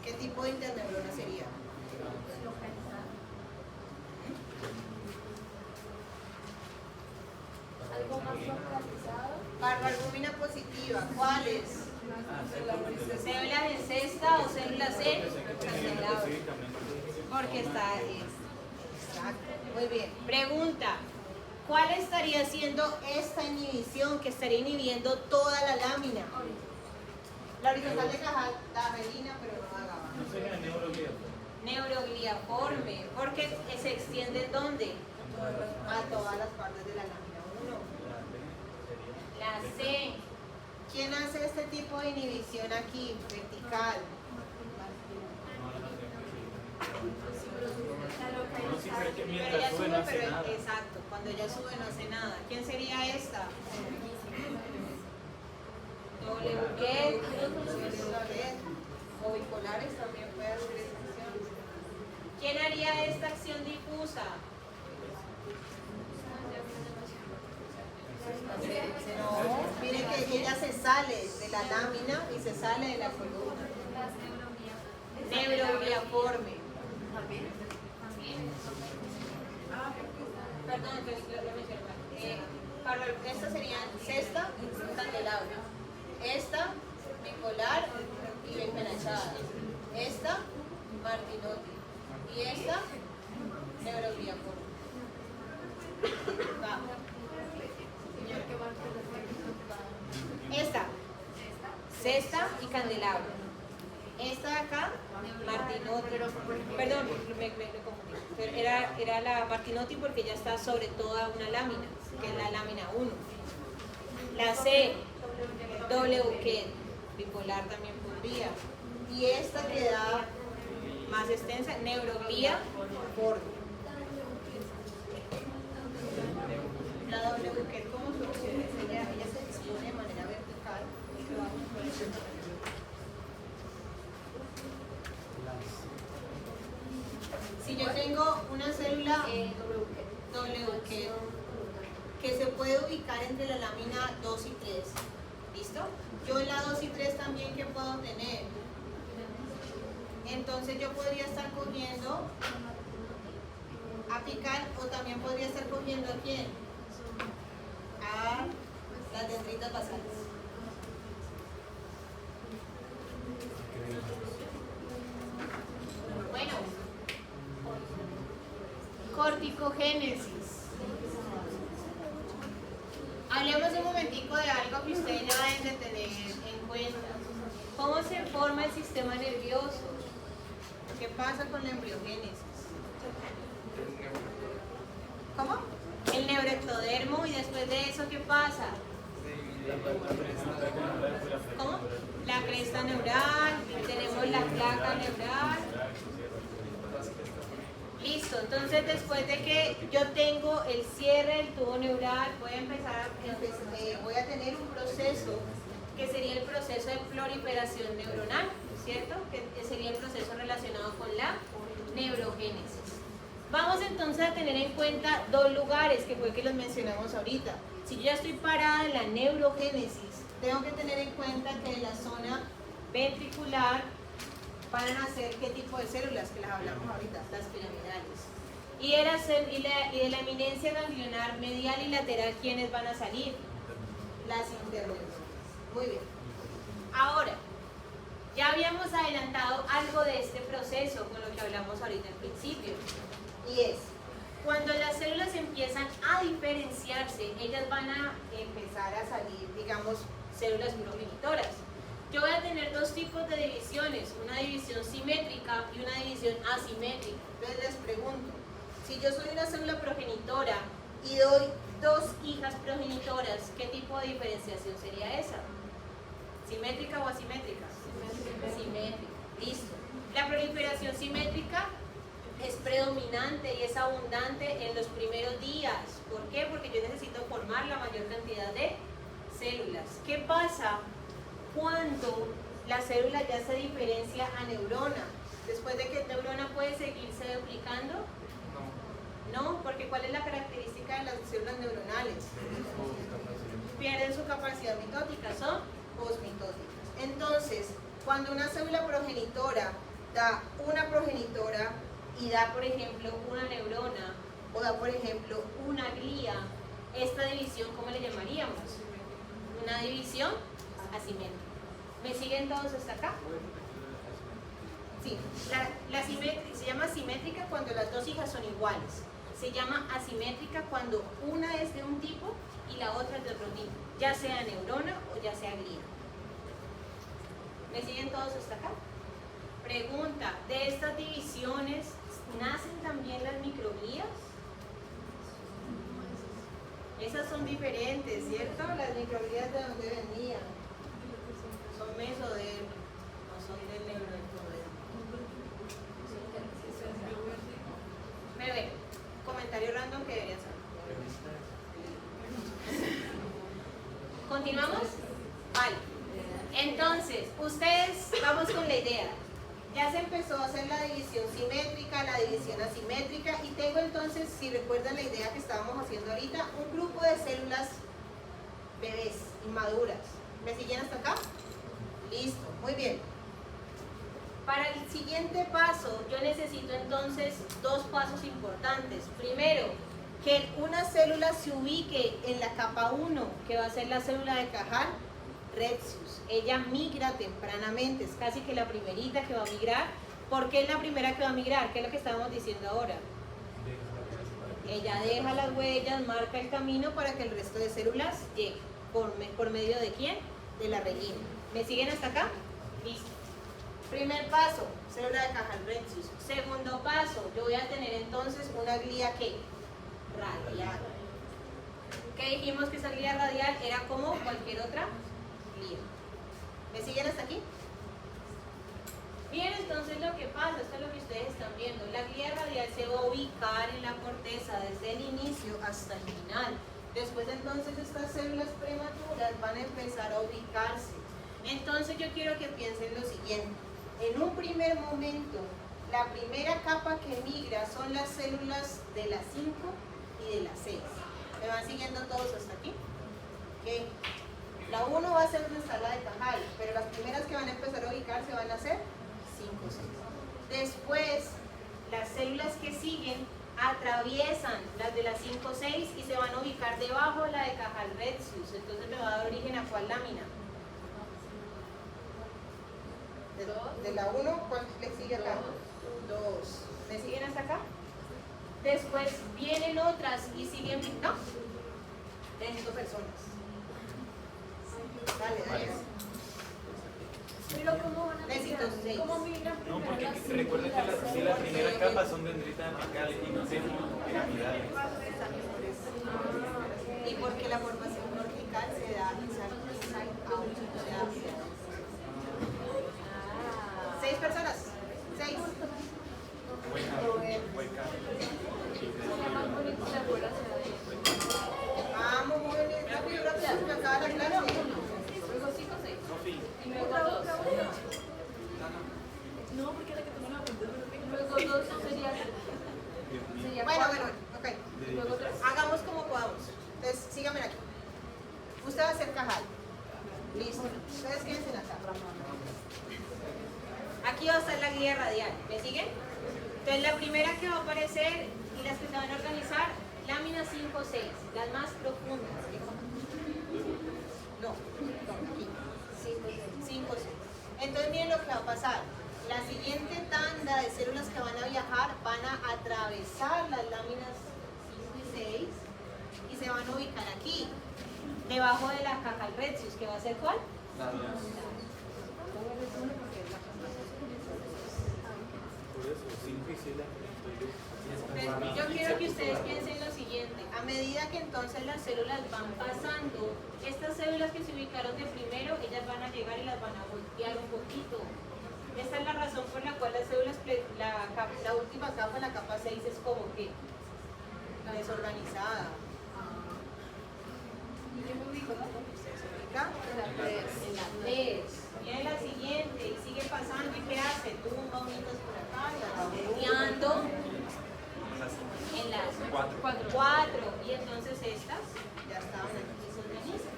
¿Qué tipo de interneurona sería? Células en cesta o células en candelabro. Porque está exacto. Muy bien. Pregunta. ¿Cuál estaría siendo esta inhibición que estaría inhibiendo toda la lámina? La horizontal de Cajaldarelina, pero no agava. No sería neurogliaforme. Neurogliaforme, porque se extiende ¿dónde? A todas las partes de la lámina 1. La C. ¿Quién hace este tipo de inhibición aquí? Vertical. No, sí, pero es que Pero mientras ella sube sube, no hace pero nada. exacto, cuando ella sube no hace nada. ¿Quién sería esta? WQ, o bipolares también puede hacer esta acción. ¿Quién haría esta acción difusa? No, miren que ella se sale de la lámina y se sale de la columna. Neurogliaforme. Perdón, que lo mencioné mal. Esta sería cesta, candelabro. Esta, bipolar y bipenachada. Esta, Martinotti. Y esta, neurogliaforme. Va. Esta, cesta y candelabro. Esta de acá, Martinotti. Perdón, me confundí. Pero era la Martinotti porque ya está sobre toda una lámina, que es la lámina 1. La C, WQ, bipolar también podría. Y esta queda más extensa, neuroglía forme. La WQ como solución es ella se dispone de manera vertical. Si yo tengo una célula WQ que se puede ubicar entre la lámina 2 y 3, ¿listo? Yo en la 2 y 3 también, ¿qué puedo tener? Entonces yo podría estar cogiendo apical o también podría estar cogiendo ¿a quién? A las dendritas basales. Bueno, corticogénesis. Hablemos un momentico de algo que ustedes ya deben de tener en cuenta. ¿Cómo se forma el sistema nervioso? ¿Qué pasa con la embriogénesis? ¿Cómo? El neuroectodermo, y después de eso, ¿qué pasa? ¿Cómo? La cresta neural, tenemos la placa neural. Listo, entonces después de que yo tengo el cierre del tubo neural, voy a tener un proceso que sería el proceso de proliferación neuronal, ¿cierto? Que sería el proceso relacionado con la neurogénesis. Vamos entonces a tener en cuenta dos lugares que fue que los mencionamos ahorita. Si yo ya estoy parada en la neurogénesis, tengo que tener en cuenta que en la zona ventricular van a nacer qué tipo de células, que las hablamos ahorita, las piramidales. Y de la eminencia ganglionar medial y lateral, ¿quiénes van a salir? Las interneuronas. Muy bien. Ahora, ya habíamos adelantado algo de este proceso con lo que hablamos ahorita al principio. Y es, cuando las células empiezan a diferenciarse, ellas van a empezar a salir, digamos, células progenitoras. Yo voy a tener dos tipos de divisiones, una división simétrica y una división asimétrica. Entonces les pregunto, si yo soy una célula progenitora y doy dos hijas progenitoras, ¿qué tipo de diferenciación sería esa? ¿Simétrica o asimétrica? Simétrica. Listo. La proliferación simétrica es predominante y es abundante en los primeros días. ¿Por qué? Porque yo necesito formar la mayor cantidad de células. ¿Qué pasa cuando la célula ya se diferencia a neurona? Después de que neurona puede seguirse duplicando. No, porque ¿cuál es la característica de las células neuronales? Pierden su capacidad mitótica, son posmitóticas. Entonces, cuando una célula progenitora da una progenitora y da, por ejemplo, una neurona o da, por ejemplo, una glía, esta división, ¿cómo le llamaríamos? Una división asimétrica. ¿Me siguen todos hasta acá? Sí, se llama simétrica cuando las dos hijas son iguales. Se llama asimétrica cuando una es de un tipo y la otra es de otro tipo, ya sea neurona o ya sea glía. ¿Me siguen todos hasta acá? Pregunta, ¿de estas divisiones nacen también las microglías? Esas son diferentes, ¿cierto? Las microglías, ¿de dónde venían? Son mesodermos, no son del neuroendodermo. Me ve, comentario random que deberían saber. ¿Continuamos? Vale. Entonces, ustedes, vamos con la idea. Ya se empezó a hacer la división simétrica, la división asimétrica, y tengo entonces, si recuerdan la idea que estábamos haciendo ahorita, un grupo de células bebés, inmaduras. ¿Me siguen hasta acá? Listo, muy bien. Para el siguiente paso, yo necesito entonces dos pasos importantes. Primero, que una célula se ubique en la capa 1, que va a ser la célula de Cajal-Retzius. Ella migra tempranamente, es casi que la primerita que va a migrar. ¿Por qué es la primera que va a migrar? ¿Qué es lo que estábamos diciendo ahora? Ella deja las huellas, marca el camino para que el resto de células lleguen. ¿Por medio de quién? De la regina. ¿Me siguen hasta acá? Listo. Primer paso, célula de Cajal-Retzius. Segundo paso, yo voy a tener entonces una glía que radial. ¿Qué dijimos que esa glía radial era como cualquier otra glía? ¿Me siguen hasta aquí? Bien, entonces lo que pasa, esto es lo que ustedes están viendo, la glía radial se va a ubicar en la corteza desde el inicio hasta el final. Después entonces estas células prematuras van a empezar a ubicarse. Entonces yo quiero que piensen lo siguiente. En un primer momento, la primera capa que migra son las células de la 5 y de la 6. ¿Me van siguiendo todos hasta aquí? ¿Okay? La 1 va a ser una sala de Cajal, pero las primeras que van a empezar a ubicarse van a ser 5, 6. Después, las células que siguen atraviesan las de la 5, 6 y se van a ubicar debajo de la de Cajal-Retzius. Entonces me va a dar origen a ¿cuál lámina? De la 1, ¿cuál le sigue acá? 2. ¿Me siguen hasta acá? Después vienen otras y siguen, ¿no? Necesito personas. Dale. Pero ¿cómo van a Necesito migrar? 6. ¿Cómo migran No, primero porque las recuerda que la primera capa son dendritas verticales y no piramidales. Y porque la formación cortical se da inside out, o sea, 6 personas. 6. Vamos, muy bien. Rápido, rápido, me acaba la clase. Luego 5, 6. Sofi, Y luego 2. No, porque la que tomó la pregunta. Luego 2 sería Bueno, 4. ok. Y luego 3. Hagamos como podamos. Entonces, síganme aquí. Usted va a hacer Cajal. Listo. Ustedes quédense acá. Aquí va a estar la glía radial. ¿Me siguen? Entonces, la primera que va a aparecer y las que se van a organizar, láminas 5, 6, las más profundas. No, aquí. 5, 6. Entonces, miren lo que va a pasar. La siguiente tanda de células que van a viajar van a atravesar las láminas 5 y 6 y se van a ubicar aquí, debajo de la Cajal-Retzius, que va a ser ¿cuál? Entonces, yo quiero que ustedes piensen lo siguiente. A medida que entonces las células van pasando, estas células que se ubicaron de primero, ellas van a llegar y las van a voltear un poquito. Esta es la razón por la cual las células, la última capa, la capa 6, es como que desorganizada. ¿Y yo me ubico, no? Se ubica En la 3. en la 3. Viene la siguiente y sigue pasando. ¿Y qué hace? Tumba unitas por acá y la va volteando en las 4. Y entonces estas ya estaban aquí y se organizan.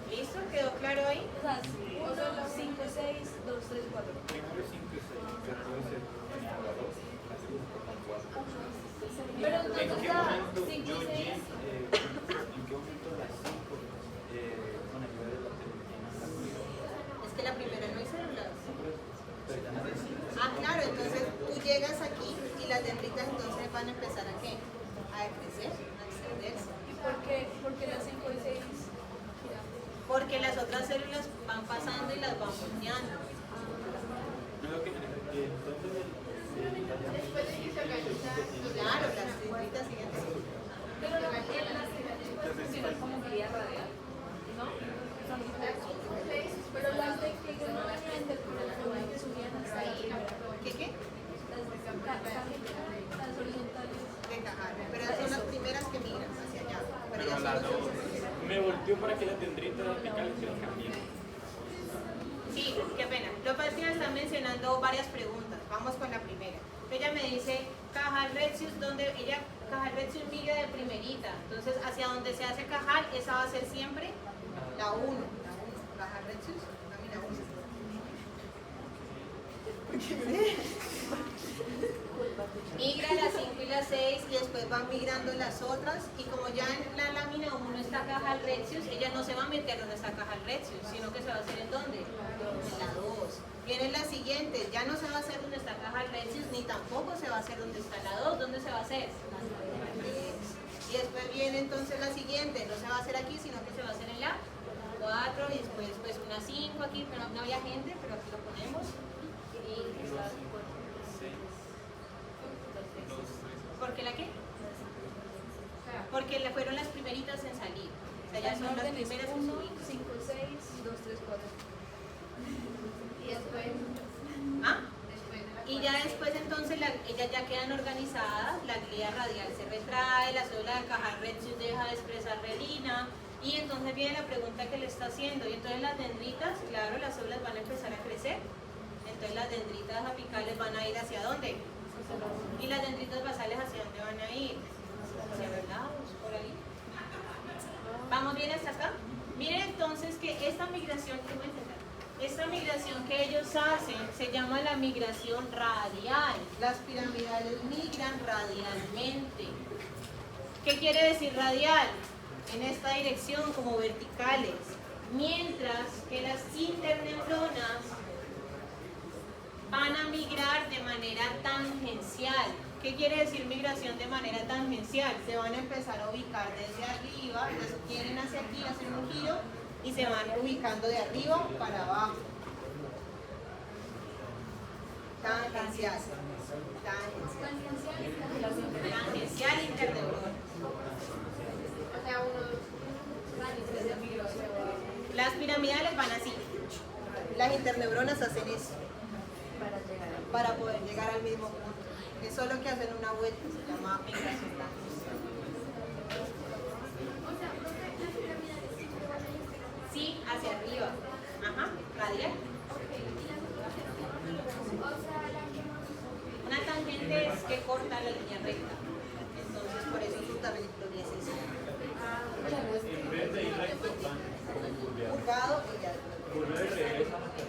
¿Listo? ¿Quedó claro ahí? O sea, 1, 5, 6, 2, 3, 4. Primero 5 y 6, que puede ser como la 2, la 5 con 4. Pero ¿en entonces qué la momento 5 y yo 6. ¿En qué momento las 5 con ayuda de la telemetría? Es las dendritas entonces van a empezar a ¿qué? A crecer, a extenderse. ¿Y por qué las 5 y 6 giran? Porque las otras células van pasando y las van volteando. Claro, las dendritas siguen así. Pero las dendritas funcionan como guía radial, ¿no? Son diferentes. Pero las de que no venían del corazón que subían hasta la primera. ¿Qué? Las horizontales. De cajar. Pero son las primeras que migran hacia allá. Pero ya Pero son las los dos. últimos. Me volteó para que las dendritas apicales se las cambien. Sí, qué pena. Lopatina está mencionando varias preguntas. Vamos con la primera. Ella me dice, Cajal Retzius, Cajal Retzius migra de primerita. Entonces, hacia donde se hace Cajal, esa va a ser siempre la 1. Cajal Retzius, lámina 1. Migra las 5 y las 6 y después van migrando las otras. Y como ya en la lámina 1 está Cajal Retzius, ella no se va a meter donde está Cajal Retzius, sino que se va a hacer en ¿dónde? En la 2. Vienen las siguientes, ya no se va a hacer donde está Cajal Retzius, ni tampoco se va a hacer donde está la 2. ¿Dónde se va a hacer? Y después viene entonces la siguiente, no se va a hacer aquí, sino que se va a hacer en la 4 y después pues una 5 aquí, pero no había gente, pero aquí lo ponemos. Y esta 4. ¿Por qué la qué? Porque fueron las primeritas en salir. O sea, ya son las primeras en 1, subir. 5, 6, 2, 3, 4. Y después. ¿Ah? Y ya después entonces ellas ya quedan organizadas, la glía radial se retrae, la célula de Cajal Retzius deja de expresar relina, y entonces viene la pregunta que le está haciendo, y entonces las dendritas, claro, las células van a empezar a crecer, entonces las dendritas apicales van a ir ¿hacia dónde? Y las dendritas basales ¿hacia dónde van a ir? Hacia los lados, por ahí. ¿Vamos bien hasta acá? Miren entonces que esta migración, esta migración que ellos hacen se llama la migración radial. Las piramidales migran radialmente. ¿Qué quiere decir radial? En esta dirección como verticales. Mientras que las interneuronas van a migrar de manera tangencial. ¿Qué quiere decir migración de manera tangencial? Se van a empezar a ubicar desde arriba, entonces vienen hacia aquí, hacen un giro y se van ubicando de arriba para abajo. Tangencial. Tangencial interneurona. O sea, Las piramidales van así. Las interneuronas hacen eso para poder llegar al mismo punto. Es solo que hacen una vuelta, se llama migración tangencial. o sea, las pirámides siempre van a ir. Sí, hacia arriba. Ajá, radial. Una tangente es que corta la línea recta. Entonces, por eso su trayectoria es esa. En vez de ir recto, van como curveados. Curvado y ya. Curveo y regresan hasta